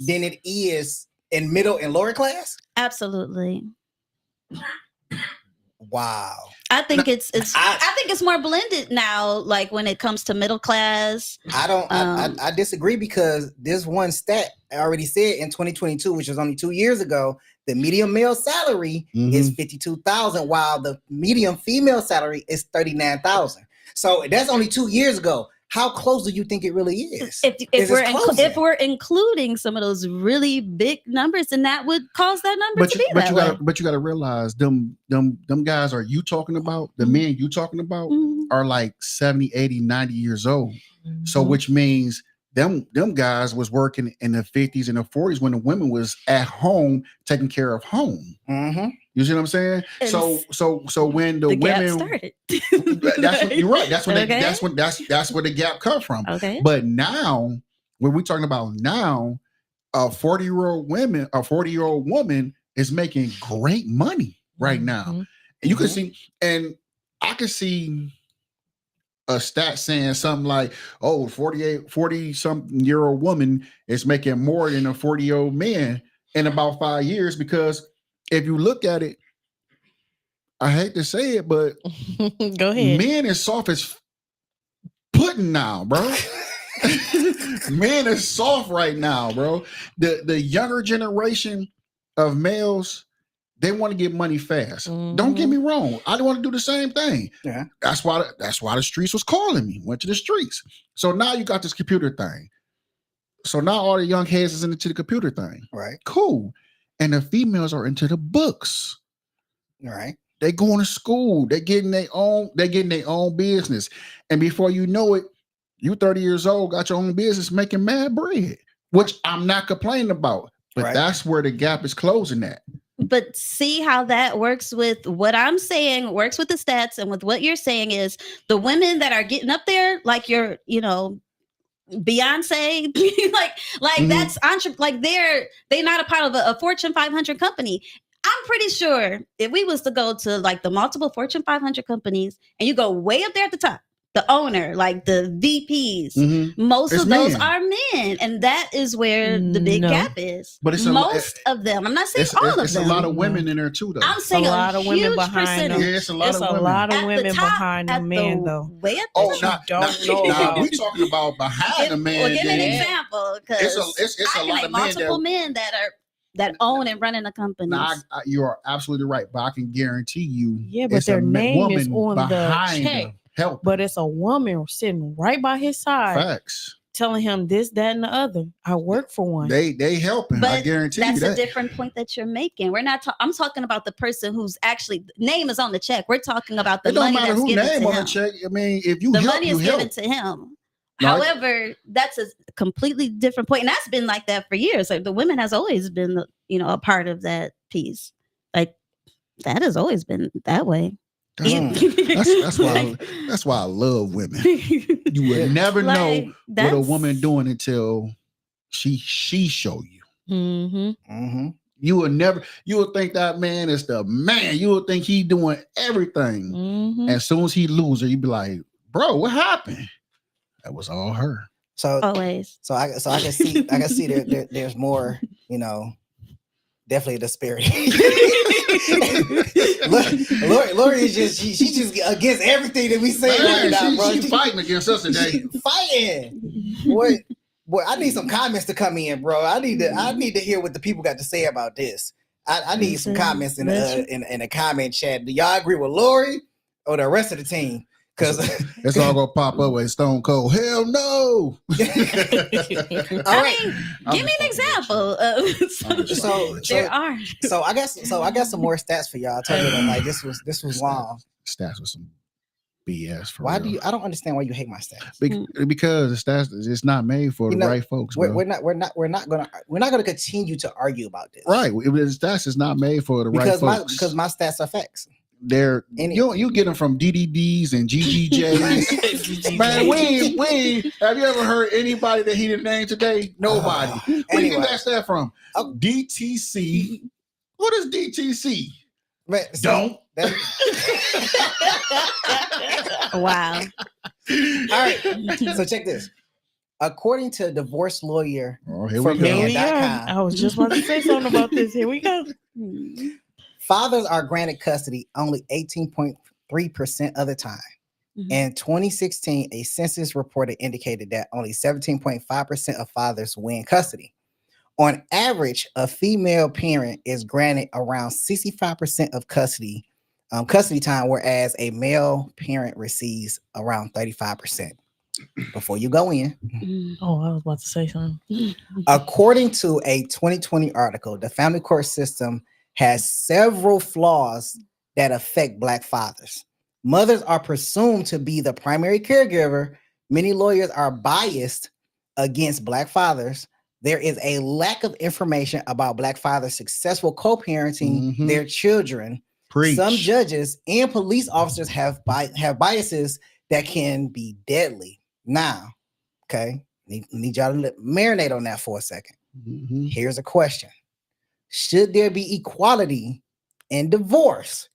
than it is in middle and lower class? Absolutely. Wow. I think I think it's more blended now, like when it comes to middle class. I disagree, because this one stat I already said in 2022, which was only 2 years ago, the median male salary is $52,000, while the median female salary is $39,000. So that's only 2 years ago. How close do you think it really is? If we're including some of those really big numbers, then that would cause that number to be that way. But you got to realize them guys you talking about, the men you talking about are like 70, 80, 90 years old. So which means them guys was working in the 50s and the 40s when the women was at home taking care of home. You see what I'm saying? So when the women started, that's what you're right. That's when that's where the gap come from. Okay. But now, when we're talking about now, a 40-year-old woman is making great money right now. And you can see, and I can see a stat saying something like, 40-something-year-old woman is making more than a 40-year-old man in about 5 years, because if you look at it, I hate to say it, but go ahead. Men is soft as pudding now, bro. Men is soft right now, bro. The younger generation of males, they want to get money fast. Don't get me wrong. I want to do the same thing. Yeah. That's why the streets was calling me. Went to the streets. So now you got this computer thing. So now all the young heads is into the computer thing. Right. Cool. And the females are into the books. All right. They going to school. They're getting their own business. And before you know it, you 30 years old, got your own business, making mad bread, which I'm not complaining about. But that's where the gap is closing at. But see how that works with what I'm saying, works with the stats, and with what you're saying is the women that are getting up there, like your, Beyonce, that's like they're not a part of a Fortune 500 company. I'm pretty sure if we was to go to like the multiple Fortune 500 companies and you go way up there at the top, the owner, like the VPs, most of those are men, and that is where the big gap is. But it's most of them. I'm not saying all of them. It's a lot of women in there too, though. I'm saying a lot of women behind them. Yeah, it's a lot of women behind the men, though. Way up we talking about behind the man. Well, give me an example, because it's a lot of multiple men that own and run in a company. You are absolutely right, but I can guarantee you, but their name is on the check. help. But it's a woman sitting right by his side, Facts. telling him this, that, and the other. I work for one. They helping. I But guarantee that's you that. a different point that you're making. We're not. I'm talking about the person whose actually name is on the check. We're talking about the It don't money matter that's who given name to on the him. check. I mean, if you The help, money you is help. given to him. Like- However, that's a completely different point, and that's been like that for years. Like the women has always been, a part of that piece. Like that has always been that way. That's why I love women. You would never know Like, what a that's- woman doing until she show you. Mm-hmm. You would think that man is the man. You would think he doing everything. Mm-hmm. As soon as he loses, you'd be like, bro, what happened? That was all her. So Always. So I can see there's more, definitely a disparity. Lori is just she just against everything that we say right now, bro. She fighting against us today. Fighting. Boy, I need some comments to come in, bro. I need to hear what the people got to say about this. I need some comments in the comment chat. Do y'all agree with Lori or the rest of the team? Because it's all gonna pop up with Stone Cold. Hell no. All right. Give me an example. There are. So I got some more stats for y'all. I told you that like this was long. Stats with some BS. For Why real. I don't understand why you hate my stats. Because the stats it's not made for the right folks. Bro. We're not gonna continue to argue about this. Right. The stats is not made for the right folks. Because my stats are facts. They're you get them from DDDs and GGJs. Man, we have you ever heard anybody that he didn't name today? Nobody. Where you get that stat from? DTC. What is DTC? Right, Don't. Wow. All right. So check this. According to divorce lawyer here from we go. man.com, I was just about to say something about this. Here we go. fathers are granted custody only 18.3% of the time. Mhm. In 2016, a census report indicated that only 17.5% of fathers win custody. On average, a female parent is granted around 65% of custody time, whereas a male parent receives around 35%. Before you go in, Oh, I was about to say something. according to a 2020 article, the family court system has several flaws that affect Black fathers. Mothers are presumed to be the primary caregiver. Many lawyers are biased against Black fathers. There is a lack of information about Black fathers' successful co-parenting their children. Preach. Some judges and police officers have biases that can be deadly. Now, okay, need y'all to marinate on that for a second. Here's a question. Should there be equality in divorce?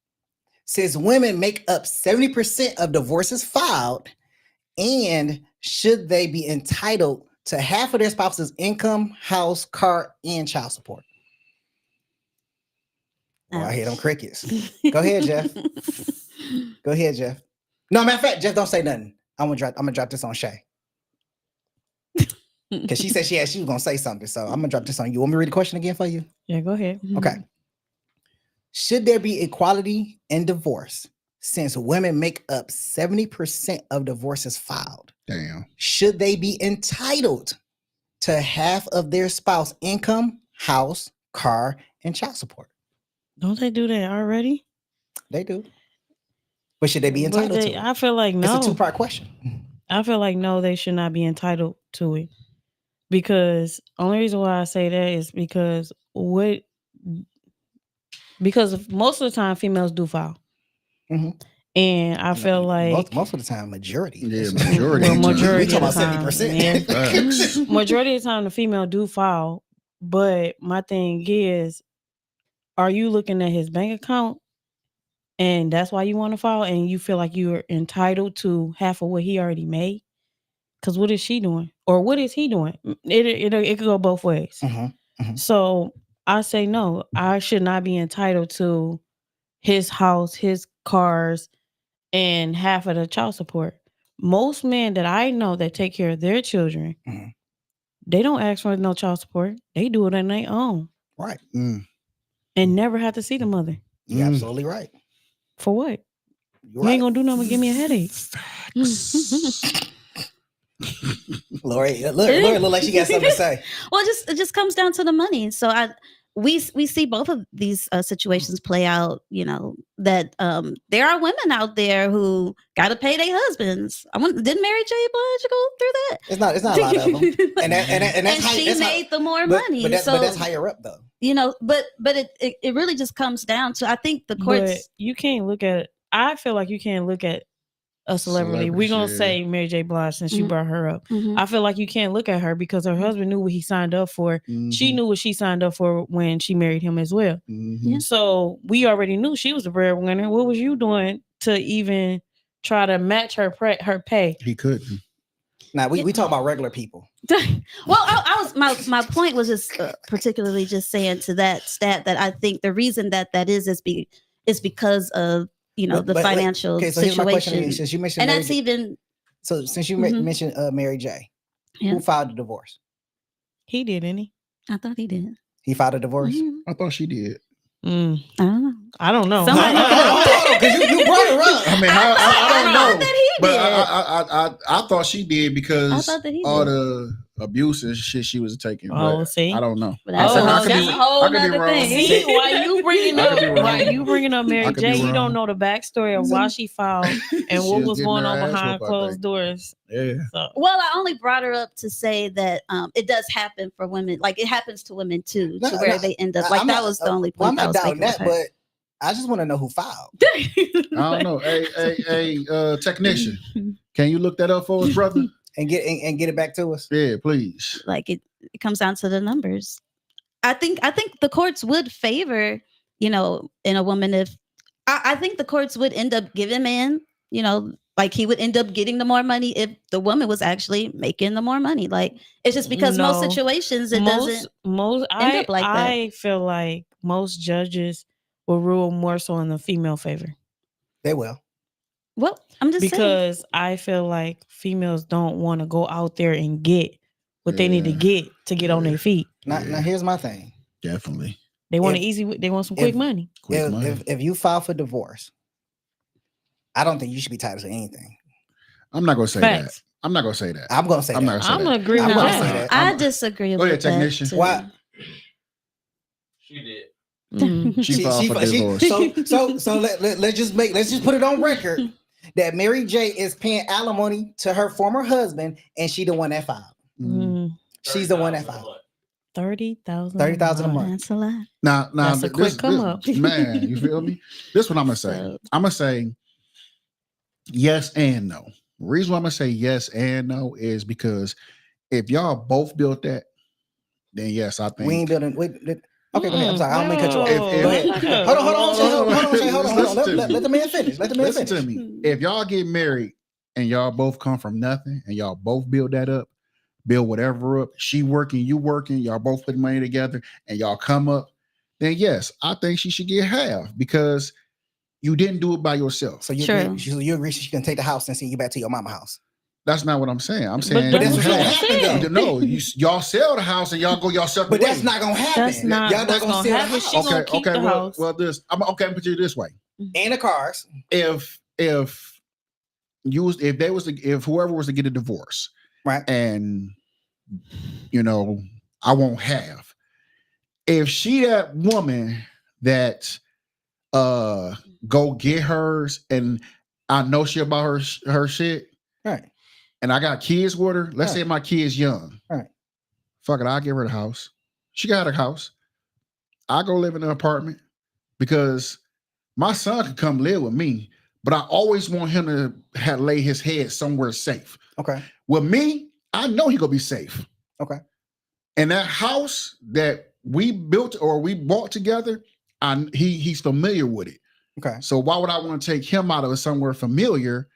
Since women make up 70% of divorces filed, and should they be entitled to half of their spouse's income, house, car, and child support? Well, I hear them crickets. Go ahead, Jeff. Go ahead, Jeff. No, matter of fact, Jeff, don't say nothing. I'm gonna drop this on Chey. Because she said she was gonna say something. So I'm gonna drop this on you. Want me to read the question again for you? Yeah, go ahead. Okay. Should there be equality in divorce? Since women make up 70% of divorces filed, Damn. should they be entitled to half of their spouse income, house, car, and child support? Don't they do that already? They do. But should they be entitled to it? I feel like no. It's a two-part question. I feel like no, they should not be entitled to it. Because only reason why I say that is because most of the time females do file. Mhm. And I feel like most of the time, majority. Yeah, majority. well, majority We talking of the about time, 70%. yeah. Majority of the time the female do file. But my thing is, are you looking at his bank account and that's why you want to file and you feel like you're entitled to half of what he already made? Because what is she doing? Or what is he doing? It could go both ways. So I say no, I should not be entitled to his house, his cars, and half of the child support. Most men that I know that take care of their children, they don't ask for no child support. They do it on their own. Right. And never have to see the mother. You're absolutely right. For what? You ain't gonna do nothing but give me a headache. Lori look like she got something to say. Well, it just comes down to the money. So we see both of these situations play out. You know that there are women out there who got to pay their husbands. Didn't Mary J. Blige go through that? It's not a lot of them, and that's she made the more money. But that's higher up though. You know, but it really just comes down to, I think the courts. But you can't look at. I feel like you can't look at a celebrity. We're gonna say Mary J. Blige since you brought her up. I feel like you can't look at her because her husband knew what he signed up for. She knew what she signed up for when she married him as well. Yeah. So we already knew she was a breadwinner. What was you doing to even try to match her pay? He couldn't. Now we talk about regular people. Well, I was my point was just particularly just saying to that stat that I think the reason that is because of the financial okay, so situation. here's my question to you. Since you mentioned and Mary that's J, even so since you mentioned Mary J, who filed the divorce? He did, didn't he? I thought he did. He filed a divorce. I thought she did. I don't know. Somebody because you brought her up. I mean, I don't know. That he But I thought she did because I thought that he all did. the abuse and shit she was taking. Oh, but see? I don't know. But that's a whole nother wrong. thing. See, why you bringing I could be up wrong. Mary I could J, be you wrong. don't know the backstory of why she filed and She what was was getting going her on ass behind whooped, I closed think. doors. Yeah. So Well, I only brought her up to say that it does happen for women. Like it happens to women too, to where they end up. Like that was the only Well, I'm point I not was doubting making. that, but I just want to know who filed. I don't know. Hey, technician, can you look that up for us, brother? And get it back to us. Yeah, please. Like it comes down to the numbers. I think the courts would favor, in a woman if I think the courts would end up giving man, like he would end up getting the more money if the woman was actually making the more money. Like it's just because most No. situations it doesn't end up like that. I feel like most judges will rule more so in the female favor. They will. Well, I'm just saying. Because I feel like females don't want to go out there and get what they need to get on their feet. Now here's my thing. Definitely. They want they want some quick money. If you file for divorce, I don't think you should be titled to anything. I'm not gonna say Facts. that. I'm not gonna say that. I'm gonna say I'm that. not gonna say I'm that. gonna agree I'm with gonna that. say that. I disagree Go ahead, with that. technician. too. Why? She did. She filed for divorce. So let's just put it on record that Mary J is paying alimony to her former husband, and she the one that filed. She's the one that filed. $30,000 $30,000 a month. That's a lot. Now, That's a quick come up. Man, you feel me? This is what I'm gonna say. So- I'm gonna say yes and no. The reason why I'm gonna say yes and no is because if y'all both built that, then yes, I think We ain't building. Okay, go ahead. I'm sorry. I don't mean to cut you off. If- Go ahead. Hold on. Let the man finish. Listen to me. If y'all get married and y'all both come from nothing and y'all both build that up, build whatever up, she working, you working, y'all both put money together and y'all come up, then yes, I think she should get half because you didn't do it by yourself. So you agree she can take the house and send you back to your mama house. That's not what I'm saying. I'm saying But that's you what's gonna have- happen, No, though. y'all sell the house and y'all go y'all separate But that's ways. not gonna happen. That's not Y'all not what's gonna gonna sell the happen. house. She gonna keep the house. Well, I'm gonna put it this way. And the cars. If whoever was to get a divorce, Right. and I won't have. If she that woman that go get hers and I know she about her shit, Right. and I got kids with her, let's Right. say my kid's young. Right. Fuck it, I'll give her the house. She got a house. I go live in an apartment because my son could come live with me, but I always want him to lay his head somewhere safe. Okay. With me, I know he gonna be safe. Okay. And that house that we built or we bought together, he's familiar with it. Okay. So why would I want to take him out of somewhere familiar?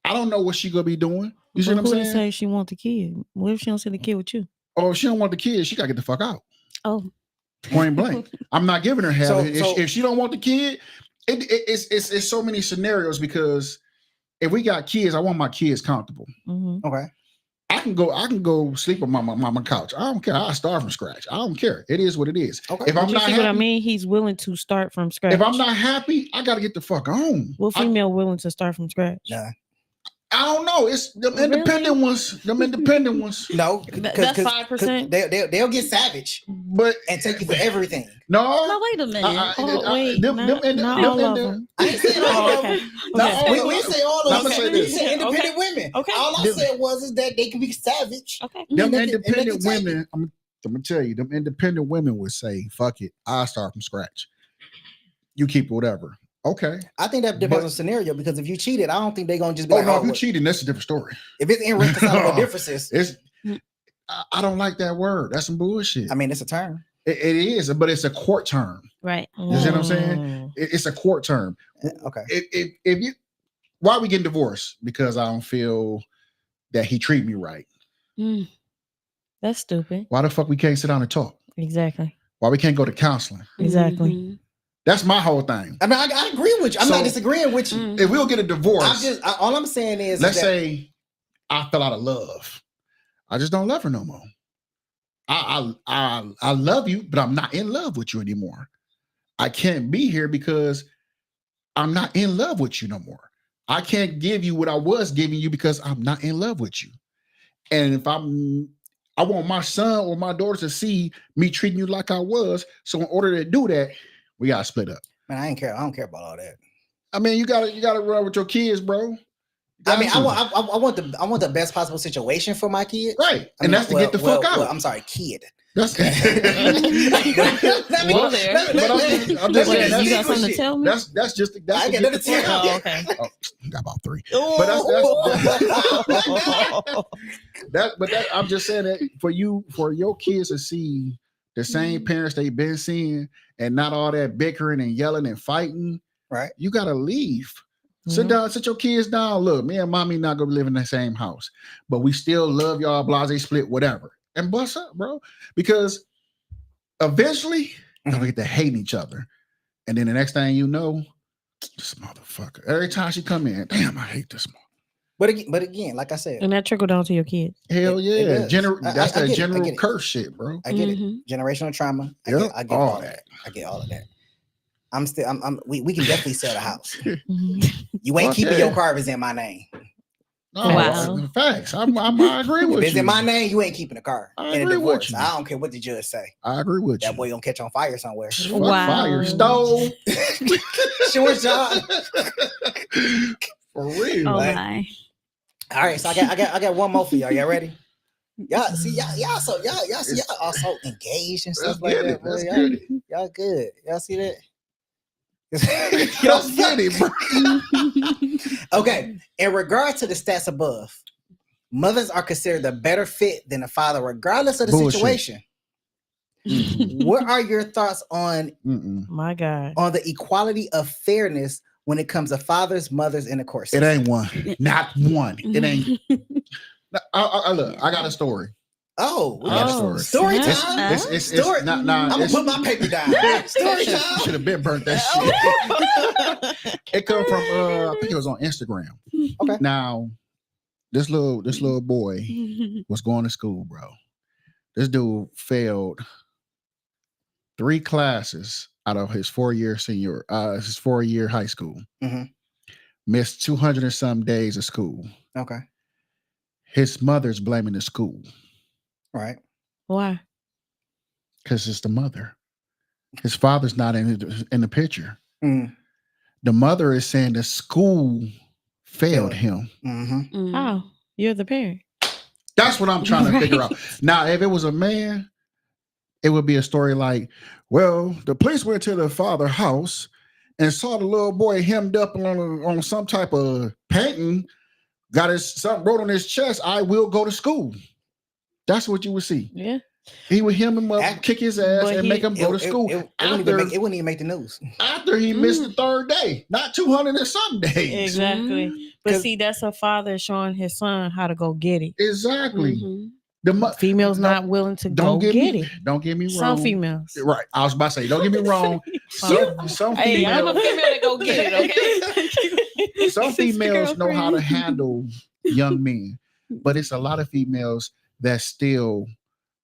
I don't know what she gonna be doing. You see what I'm saying? Say she want the kid? What if she don't send the kid with you? Oh, if she don't want the kid, she gotta get the fuck out. Oh, Point blank. I'm not giving her half. So- If she don't want the kid, it's so many scenarios because if we got kids, I want my kids comfortable. Mm-hmm. Okay. I can go sleep on my couch. I don't care. I start from scratch. I don't care. It is what it is. Okay. If I'm You not see happy, what I mean? He's willing to start from scratch. if I'm not happy, I gotta get the fuck on. what female willing to start from scratch? Nah. I don't know. It's them independent ones. Them independent ones. No, That's 5%. They'll get savage But and take you for everything. No, wait a minute. Not all of them. I ain't saying all Oh, of them. okay. No, Okay. we didn't say all Now, of I'ma them. say We this. said independent women. Okay. All I said was that they can be savage. Okay. them And they can independent take women, I'm gonna tell you, them independent women would say, "Fuck it, I'll start from scratch. You keep whatever." Okay. I think that depends But- on scenario because if you cheated, I don't think they're gonna just be Oh like, no, oh, if you well, cheating, that's a different story. if it's irreconcilable differences. It's I don't like that word. That's some bullshit. I mean, it's a term. It is, but it's a court term. Right. You see what I'm saying? It's a court term. Okay. If you, why are we getting divorced? Because I don't feel that he treat me right. Mm. That's stupid. Why the fuck we can't sit down and talk? Exactly. Why we can't go to counseling? Exactly. Mhm. That's my whole thing. I mean, I agree with you. I'm So- not disagreeing with you. Mhm. If we'll get a divorce, All I'm saying is, let's that, say I fell out of love. I just don't love her no more. I love you, but I'm not in love with you anymore. I can't be here because I'm not in love with you no more. I can't give you what I was giving you because I'm not in love with you. And if I want my son or my daughter to see me treating you like I was. So in order to do that, we gotta split up. man, I don't care about all that. I mean, you gotta run with your kids, bro. I mean, I Got want the best possible situation for my kids. to. Right. I And mean, that's to get the fuck out. well, I'm sorry, kid. That's Well, there. But I'm just What, saying you got that's, something to tell me? that's just that's I to get get another the fuck out. Oh, okay. Oh, got about 3. But that's I'm just saying that for your kids to see the same parents they've been seeing and not all that bickering and yelling and fighting, Right. you gotta leave. Sit Mhm. down, sit your kids down. Look, me and mommy not gonna live in the same house, but we still love y'all, blase split, whatever. And bust up, bro. Because eventually y'all get to hating each other. And then the next thing you know, this motherfucker. Every time she come in, damn, I hate this motherfucker. But again, like I said, And that trickle down to your kids. Hell It yeah. does. That's I that get it, I general get it. curse shit, bro. I get Mhm. it. Generational trauma. I Yep, get all all that. I get all of that. We can definitely sell the house. You ain't Fuck keeping yeah. your car if it's in my name. No, Wow. Facts. I agree If with it's you. in my name, you ain't keeping the car. I In a agree with divorce. you. I don't care what the judge say. I agree with you. That boy gonna catch on fire somewhere. Fuck Wow. fire stove. Sure, John. For real. Oh Like- my. All right, so I got one more for y'all. Y'all ready? Y'all see y'all so also engaged and stuff Let's like get that. it. boy. Let's Y'all, get it. y'all good. Y'all see that? Let's get it, bro. Okay. In regard to the stats above, mothers are considered a better fit than a father, regardless of the Bullshit. situation. What are your thoughts on My God. the equality of fairness when it comes to fathers, mothers, and of course? It ain't one. Not one. It ain't. Look, I got a story. Oh, we I got got a story story. time. It's Story- not. I'm gonna It's, put my paper down. Story time. should have been burnt that shit. It come from I think it was on Instagram. Okay. Now, this little boy was going to school, bro. This dude failed 3 classes out of his 4-year high school. Mhm. Missed 200 and some days of school. Okay. His mother's blaming the school Right. Why? because it's the mother. His father's not in the picture. Mm. The mother is saying the school failed him. Mm-hmm. Mm. Oh, you're the parent. That's what I'm trying to figure out. Right. Now, if it was a man, it would be a story like, well, the police went to the father's house and saw the little boy hemmed up on some type of painting, got something wrote on his chest, I will go to school. That's what you would see. Yeah. He would hem him up, kick his ass, But and make him go to school. It wouldn't even make the news. After he missed the 3rd day, not 200 and some days. Exactly. But 'Cause- see, that's a father showing his son how to go get it. Exactly. Mhm. Females No, not willing to Don't go get get me. it. Don't get me wrong. Some females. Right. I was about to say, don't get me wrong. Some Hey, I'm a females, female to go get it, okay? some females know how to handle young men. But it's a lot of females that still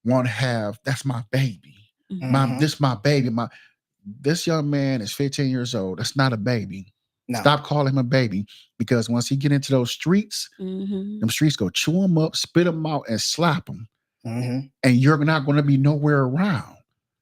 want to have, that's my baby. Mhm. This my baby. This young man is 15 years old. That's not a baby. No. Stop calling him a baby, because once he get into those streets, them streets go chew him up, spit him out, and slap him. Mhm. And you're not going to be nowhere around.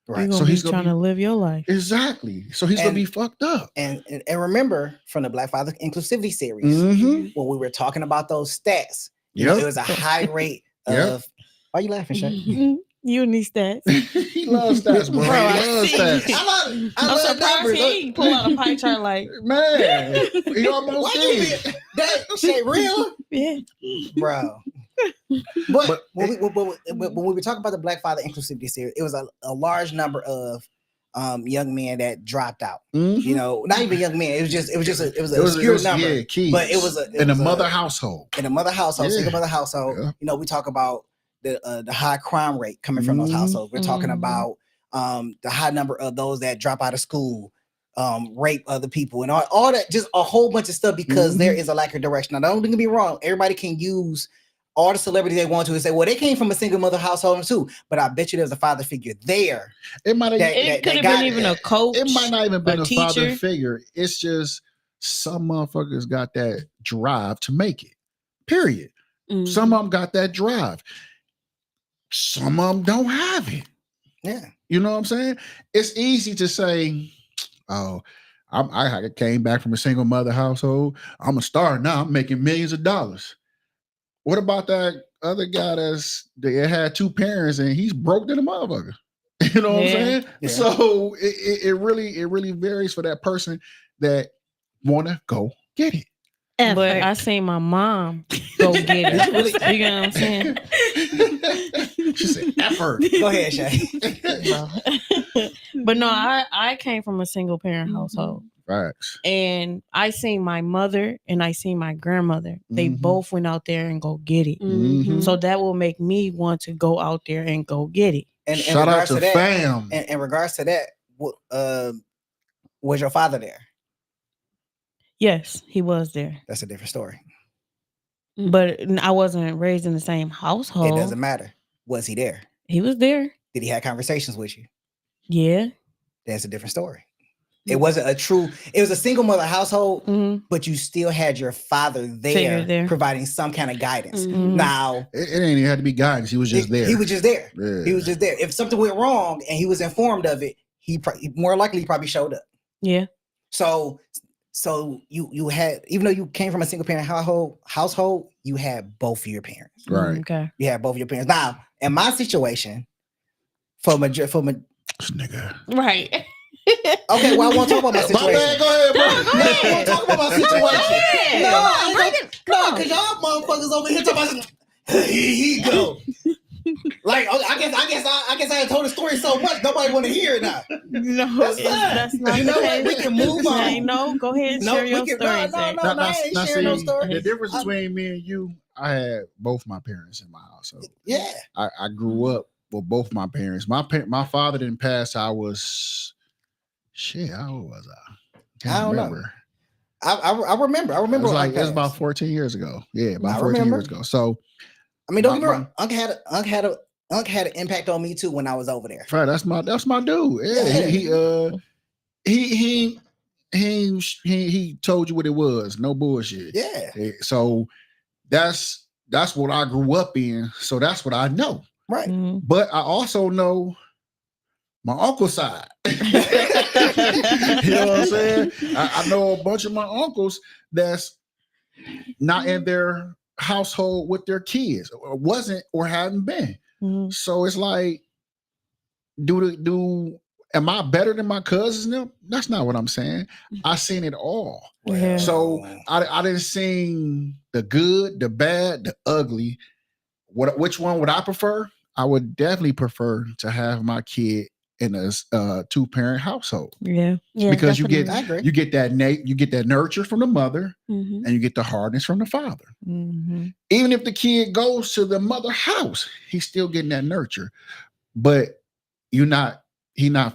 You're Right. gonna So be he's gonna trying be- to live your life. Exactly. So he's going to And- be fucked up. And remember from the Black Father Inclusivity series, Mhm. when we were talking about those stats, you know, Yep. it was a high rate Yep. of. Why you laughing, Shay? You need stats. He loves stats, bro. Bro, I He loves see. stats. I love I'm surprised numbers. he ain't pull out a pie chart like, Man, he almost Why you did. be that shit real, yeah. bro? But when we were talking about the Black Father Inclusivity series, it was a large number of young men that dropped out. Mhm. You know, not even young men. It was an It was- obscure it was- number. yeah, kids. But it was in a mother household. in a mother household, Yeah. single mother household. Yeah. You know, we talk about the high crime rate coming from those Mhm. households. We're talking Mhm. about the high number of those that drop out of school, rape other people, and all that. Just a whole bunch of stuff because there is a lack of direction. Now, don't get me wrong. Everybody can use all the celebrities they want to and say, well, they came from a single mother household too. But I bet you there's a father figure there. It might have. That- It could have got been it. even a coach. It might not even been a a father teacher. figure. It's just some motherfuckers got that drive to make it. Period. Some of them got that drive. Some of them don't have it. Yeah. You know what I'm saying? It's easy to say, "Oh, I came back from a single mother household. I'm a star now. I'm making millions of dollars." What about that other guy that had two parents and he's broke than a motherfucker? You know what I'm Yeah. saying? Yeah. So it really varies for that person that want to go get it. But I seen my mom go get it. Really? You get what I'm saying? She said, effort. Go ahead, Shay. But no, I came from a single parent household. Facts. And I seen my mother and I seen my grandmother. They Mhm. both went out there and go get it. Mhm. So that will make me want to go out there and go get it. And in Shout out regards to to that, fam. in regards to that, was your father there? Yes, he was there. That's a different story. But I wasn't raised in the same household. It doesn't matter. Was he there? He was there. Did he have conversations with you? Yeah. That's a different story. It wasn't it was a single mother household, Mhm. but you still had your father Figure there. providing some kind of guidance. Mhm. Now, It ain't even had to be guidance. He was just there. He was just there. Yeah. He was just there. If something went wrong and he was informed of it, he more likely probably showed up. Yeah. So you had, even though you came from a single parent household, you had both of your parents. Right. Okay. You had both of your parents. Now, in my situation, for my This nigga. Right. okay, well, I won't talk about my My situation. bad, go ahead, bro. No, I won't talk about my situation. ahead. No, because y'all motherfuckers over here talking about. Here he go. Like, I guess I had told the story so much nobody want to hear it now. No, That's fine. that's not You the know what? case. We can move on. Hey, no, go ahead and No, share we your can- story. no, Zach. no, I ain't sharing no story. The difference between me and you, I had both my parents in my house. So Yeah. I grew up with both my parents. My father didn't pass. I was how old was I? I don't know. remember. I remember. I It remember. was Unc it was about passed. 14 years ago. Yeah, I about 14 remember. years ago. So I mean, don't get me my- wrong. Unc had an impact on me too when I was over there. right, that's my dude. Yeah, he told you what it was. No bullshit. Yeah. So that's what I grew up in. So that's what I know. Right. Mhm. But I also know my uncle's side. You know what I'm saying? I know a bunch of my uncles that's not in their household with their kids, or wasn't, or haven't been. Mhm. So it's like, am I better than my cousins now? That's not what I'm saying. I seen it all. Yeah. So I didn't see the good, the bad, the ugly. Which one would I prefer? I would definitely prefer to have my kid in a 2-parent household, Yeah. because you get I agree. you get that nurture from the mother, Mhm. and you get the hardness from the father. Mhm. Even if the kid goes to the mother house, he's still getting that nurture. But he not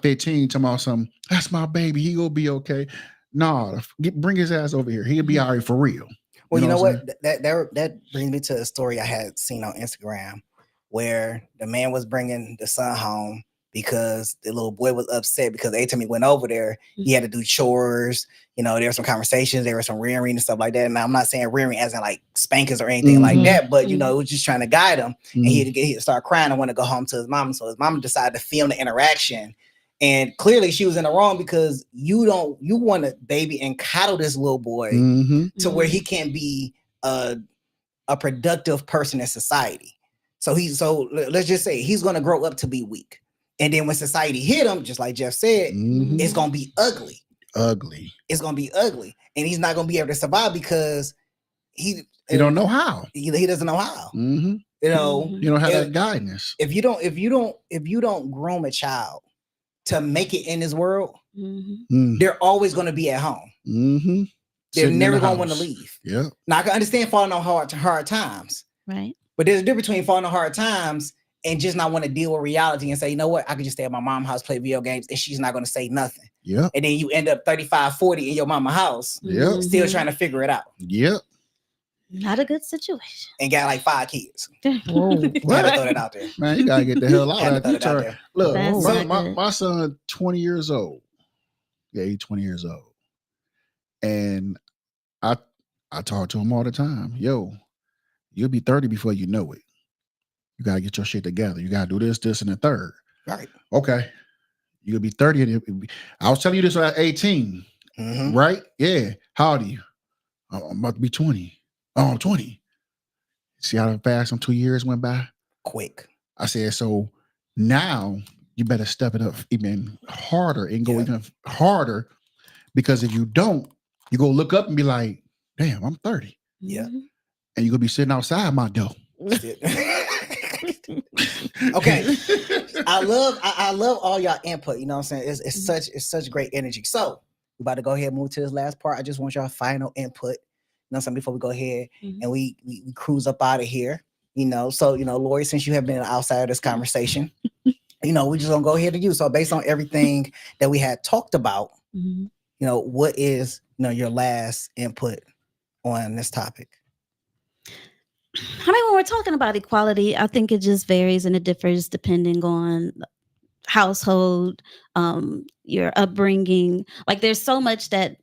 15 talking about something. That's my baby. He gonna be okay. No, bring his ass over here. He'll be all right for real. Well, you know what I'm what? That brings me to a story I had seen on Instagram where the man was bringing the son home because the little boy was upset because every time he went over there, he had to do chores. You know, there were some conversations, there was some rearing and stuff like that. And I'm not saying rearing as in like spankings or anything like that, but you know, it was just trying to guide him. And he'd start crying and want to go home to his mom. So his mom decided to film the interaction. And clearly she was in the wrong because you want to baby and coddle this little boy to where he can be a productive person in society. So let's just say he's going to grow up to be weak. And then when society hit him, just like Jeff said, it's going to be ugly. It's going to be ugly. And he's not going to be able to survive because he don't know how. He doesn't know how. You don't have that guidance. If you don't groom a child to make it in this world, they're always going to be at home. They're never going to want to leave. Yeah. Now I can understand falling on hard times. Right. But there's a difference between falling on hard times and just not want to deal with reality and say, you know what, I could just stay at my mom's house, play video games, and she's not going to say nothing. Yeah. And then you end up 35, 40 in your mama's house, still trying to figure it out. Yep. Not a good situation. And got like 5 kids. Whoa. Had to throw that out there. Man, you gotta get the hell out of there. Look, That's my son 20 years old. Yeah, he's 20 years old. And I talk to him all the time. Yo, you'll be 30 before you know it. You gotta get your shit together. You gotta do this, and the third. Right. Okay. You'll be 30. I was telling you this at 18. Right? Yeah. How old are you? I'm about to be 20. Oh, I'm 20. See how fast some 2 years went by? Quick. I said, so now you better step it up even harder and go even harder, because if you don't, you go look up and be like, damn, I'm 30. Yeah. And you're gonna be sitting outside my door. Okay. I love all y'all input. You know what I'm saying? It's such great energy. So we're about to go ahead and move to this last part. I just want y'all final input. You know something before we go ahead and we cruise up out of here. You know, so Lori, since you have been outside of this conversation, we just gonna go ahead and you. So based on everything that we had talked about, what is your last input on this topic? I mean, when we're talking about equality, I think it just varies and it differs depending on household, your upbringing. Like there's so much that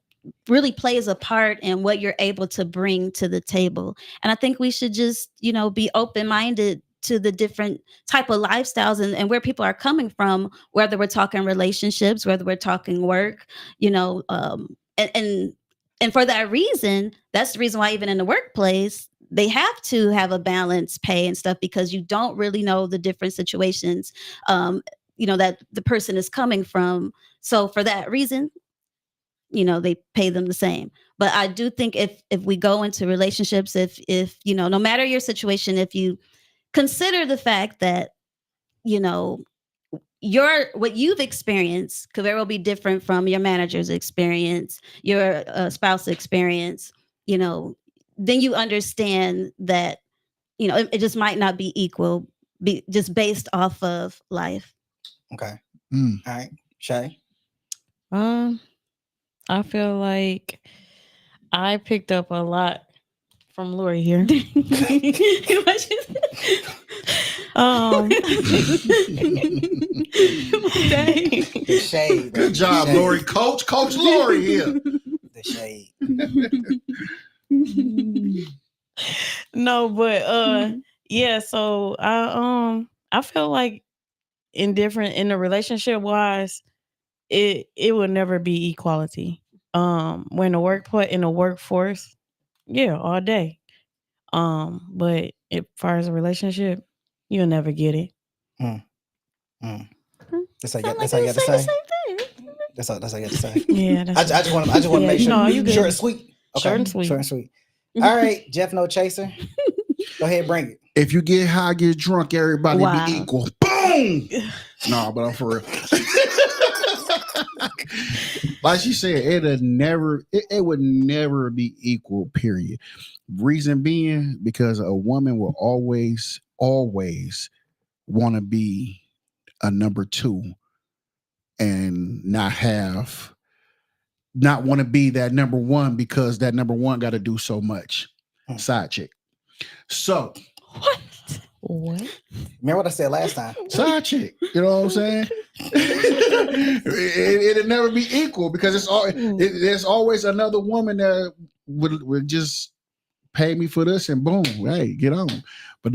really plays a part in what you're able to bring to the table. And I think we should just, be open-minded to the different type of lifestyles and where people are coming from, whether we're talking relationships, whether we're talking work, and for that reason, that's the reason why even in the workplace, they have to have a balanced pay and stuff, because you don't really know the different situations, that the person is coming from. So for that reason, they pay them the same. But I do think if we go into relationships, if no matter your situation, if you consider the fact that, what you've experienced could very well be different from your manager's experience, your spouse's experience, then you understand that, it just might not be equal, just based off of life. Okay. All right. Chey? I feel like I picked up a lot from Lori here. The shade. Good job, shade. Lori. Coach Lori here. The shade. No, but yeah, so I feel like in the relationship wise, it will never be equality. When in the workforce, yeah, all day. But as far as a relationship, you'll never get it. That's all you got to say. That's all you got to say. Yeah, I just want to make sure. No, you good. Short and sweet. Okay. Short and sweet. Short and sweet. All right, Jeff, no chaser. Go ahead, bring it. If you get high, get drunk, everybody Wow. be equal. Boom. No, but I'm for real. Like she said, it would never be equal, period. Reason being, because a woman will always want to be a number two and not want to be that number one, because that number one got to do so much. Side chick. So What? Remember what I said last time? side chick. You know what I'm saying? It'll never be equal because there's always another woman that would just pay me for this and boom, hey, get on. But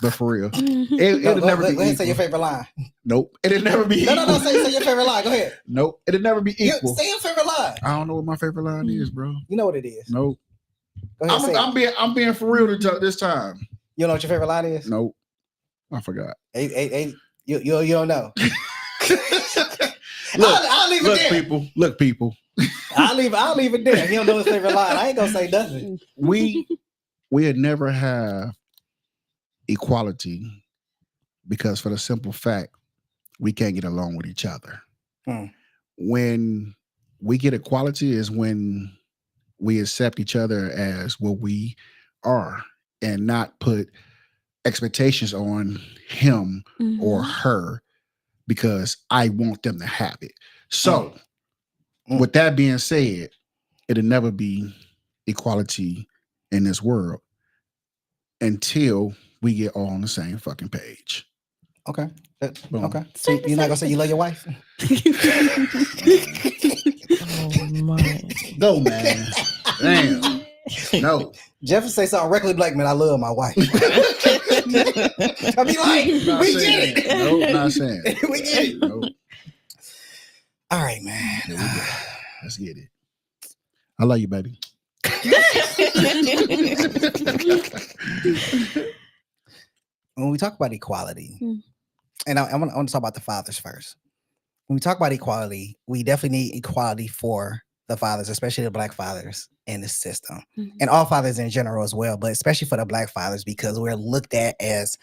but for real, it'll never be Go ahead, equal. say your favorite line. Nope, it'll never be equal. No, say your favorite line. Go ahead. Nope, it'll never be equal. Say your favorite line. I don't know what my favorite line is, bro. You know what it is. Nope. Go ahead, say it. I'm being for real this time. You know what your favorite line is? Nope, I forgot. Hey, you don't know. Look, I'll leave it there. Look, people. I'll leave it there. He don't know his favorite line. I ain't gonna say nothing. We had never have equality because for the simple fact we can't get along with each other. When we get equality is when we accept each other as what we are and not put expectations on him or her because I want them to have it. So with that being said, it'll never be equality in this world until we get all on the same fucking page. Okay. Boom. Okay. So you're not gonna say you love your wife? Oh my. Go, man. Damn. No. Jeff will say something recklessly black, man. I love my wife. I be like, Not we saying get it. No, not saying. We get it. No. All right, man. There we go. Let's get it. I love you, baby. When we talk about equality, and I want to talk about the fathers first. When we talk about equality, we definitely need equality for the fathers, especially the black fathers in the system, and all fathers in general as well, but especially for the black fathers because we're looked at as,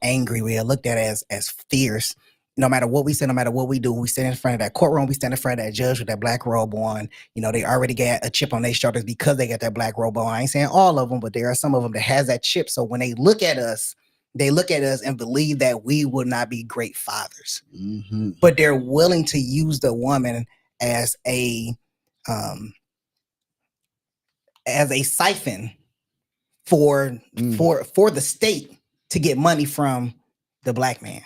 angry. We are looked at as fierce. No matter what we say, no matter what we do, we stand in front of that courtroom, we stand in front of that judge with that black robe on. They already got a chip on their shoulders because they got that black robe on. I ain't saying all of them, but there are some of them that has that chip. So when they look at us and believe that we will not be great fathers, but they're willing to use the woman as a siphon for the state to get money from the black man.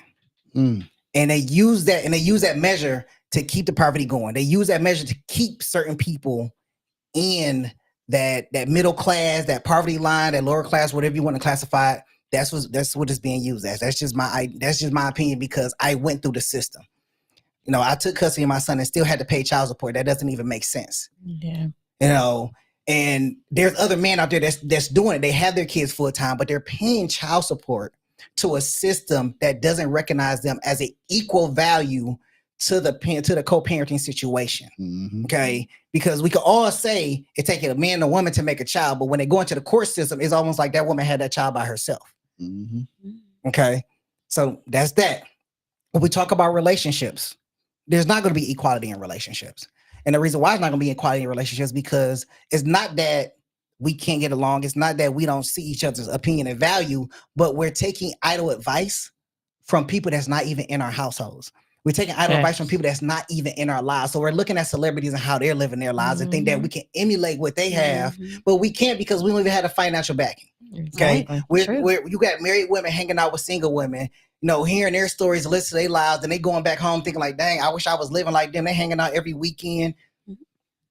And they use that measure to keep the poverty going. They use that measure to keep certain people in that middle class, that poverty line, that lower class, whatever you want to classify it. That's what it's being used as. That's just my opinion because I went through the system. I took custody of my son and still had to pay child support. That doesn't even make sense. Yeah. And there's other men out there that's doing it. They have their kids full time, but they're paying child support to a system that doesn't recognize them as an equal value to the co-parenting situation. Okay, because we could all say it taking a man and a woman to make a child, but when they go into the court system, it's almost like that woman had that child by herself. Okay, so that's that. When we talk about relationships, there's not going to be equality in relationships, and the reason why it's not going to be equality in relationships because it's not that we can't get along. It's not that we don't see each other's opinion and value, but we're taking idle advice from people that's not even in our households. We're taking idle advice from people that's not even in our lives. So we're looking at celebrities and how they're living their lives and think that we can emulate what they have, but we can't because we don't even have a financial backing. Okay. You got married women hanging out with single women, hearing their stories, listening to their lives, and they going back home thinking like, dang, I wish I was living like them. They hanging out every weekend.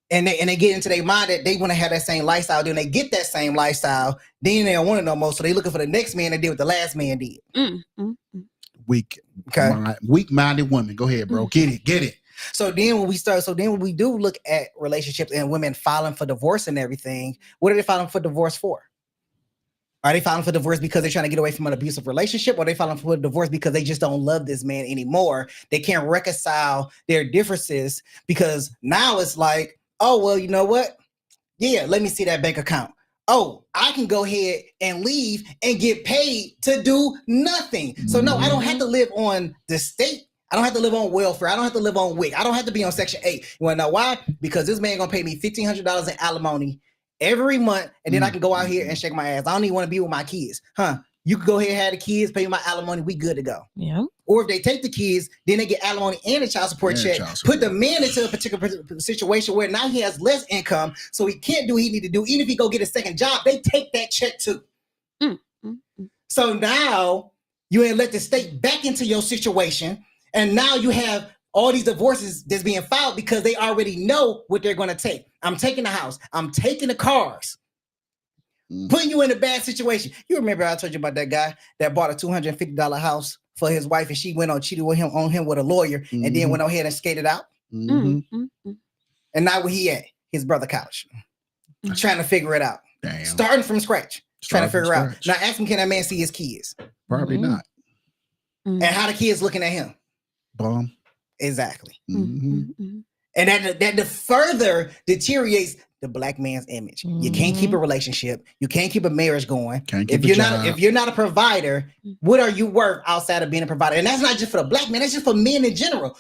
And they get into their mind that they want to have that same lifestyle. Then they get that same lifestyle. Then they don't want it no more. So they looking for the next man that did what the last man did. Weak-minded women. Go ahead, bro. Get it. So then when we do look at relationships and women filing for divorce and everything, what are they filing for divorce for? Are they filing for divorce because they're trying to get away from an abusive relationship, or are they filing for divorce because they just don't love this man anymore? They can't reconcile their differences because now it's like, oh, well, you know what? Yeah, let me see that bank account. Oh, I can go ahead and leave and get paid to do nothing. So no, I don't have to live on the state. I don't have to live on welfare. I don't have to live on WIC. I don't have to be on Section 8. You want to know why? Because this man going to pay me $1,500 in alimony every month, and then I can go out here and shake my ass. I don't even want to be with my kids. You can go ahead and have the kids, pay my alimony. We good to go. Yeah. Or if they take the kids, then they get alimony and a child support And check. child Put the support. man into a particular situation where now he has less income, so he can't do what he need to do. Even if he go get a second job, they take that check too. So now you ain't let the state back into your situation, and now you have all these divorces that's being filed because they already know what they're going to take. I'm taking the house. I'm taking the cars. Putting you in a bad situation. You remember I told you about that guy that bought a $250 house for his wife, and she went on cheated with him on him with a lawyer, and then went ahead and skated out. And now where he at? His brother couch, trying to figure it out, Damn. starting from scratch, trying to Starting figure from out. scratch. Now ask him, can that man see his kids? Probably not. And how the kids looking at him? Bum. Exactly. Mm-hmm. And that further deteriorates the black man's image. You can't keep a relationship. You can't keep a marriage going. Can't keep If a you're job. not, if you're not a provider, what are you worth outside of being a provider? And that's not just for the black man. That's just for men in general.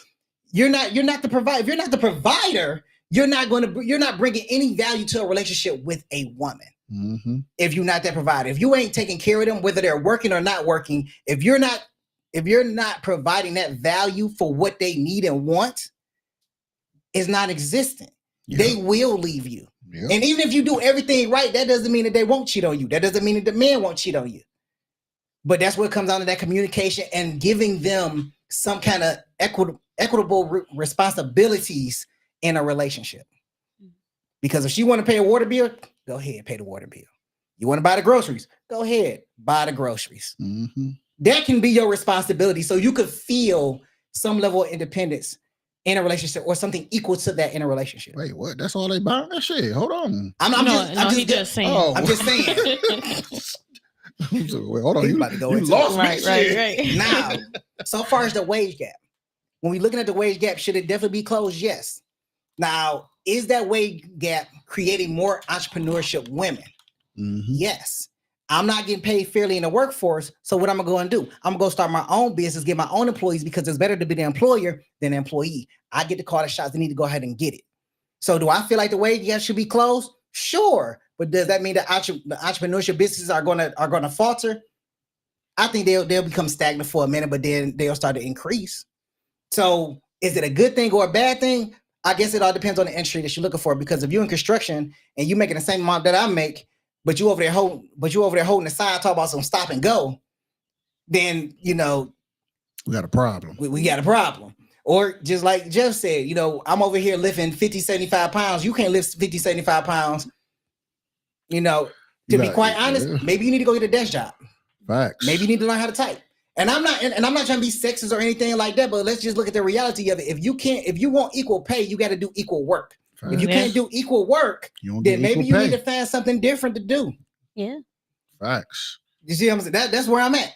You're not the provider. If you're not the provider, you're not bringing any value to a relationship with a woman. Mm-hmm. If you're not that provider, if you ain't taking care of them, whether they're working or not working, if you're not providing that value for what they need and want, is not existent. Yep. They will leave you. Yep. And even if you do everything right, that doesn't mean that they won't cheat on you. That doesn't mean that the man won't cheat on you. But that's what comes down to that communication and giving them some kind of equitable responsibilities in a relationship. Because if she want to pay a water bill, go ahead, pay the water bill. You want to buy the groceries? Go ahead, buy the groceries. Mm-hmm. That can be your responsibility, so you could feel some level of independence in a relationship, or something equal to that in a relationship. Wait, what? That's all they buying that shit? Hold on. I'm just saying. Oh. I'm just saying. Wait, hold on. He's You, about to go you into lost it. me. Right. Shit. Now, so far as the wage gap, when we're looking at the wage gap, should it definitely be closed? Yes. Now, is that wage gap creating more entrepreneurship women? Mm-hmm. Yes. I'm not getting paid fairly in the workforce. So what I'm going to do? I'm going to go start my own business, get my own employees, because it's better to be the employer than the employee. I get to call the shots. They need to go ahead and get it. So do I feel like the wage gap should be closed? Sure. But does that mean that the entrepreneurship businesses are going to falter? I think they'll become stagnant for a minute, but then they'll start to increase. So is it a good thing or a bad thing? I guess it all depends on the industry that you're looking for. Because if you're in construction and you're making the same amount that I make, but you over there holding the sign, talk about some stop and go, then we We got a problem. we got a problem. Or just like Jeff said, I'm over here lifting 50, 75 pounds. You can't lift 50, 75 pounds. To be quite honest, maybe you need to go get a desk job. Facts. Maybe you need to learn how to type. And I'm not trying to be sexist or anything like that, but let's just look at the reality of it. If you want equal pay, you got to do equal work. Facts. If you can't do equal work, You don't then get maybe equal you need pay. to find something different to do. Yeah. Facts. You see what I'm saying? That's where I'm at.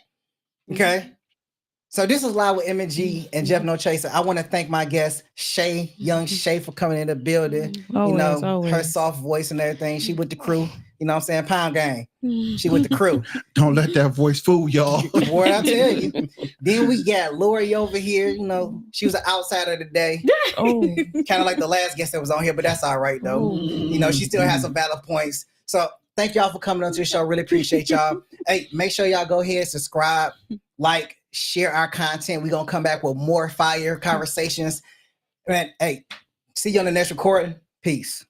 Okay. So this is Live with M&G and Jeff No Chaser. I want to thank my guest, Chey, young Chey, for coming in the building. Always. Her soft voice and everything. She with the crew. You know what I'm saying? Pound gang. She with the crew. Don't let that voice fool y'all. Boy, I tell you. Then we got Lori over here. She was an outsider today. Oh. Kind of like the last guest that was on here, but that's all right though. She still has some valid points. So thank y'all for coming on to the show. Really appreciate y'all. Hey, make sure y'all go ahead, subscribe, like, share our content. We're going to come back with more fire conversations. And hey, see you on the next recording. Peace.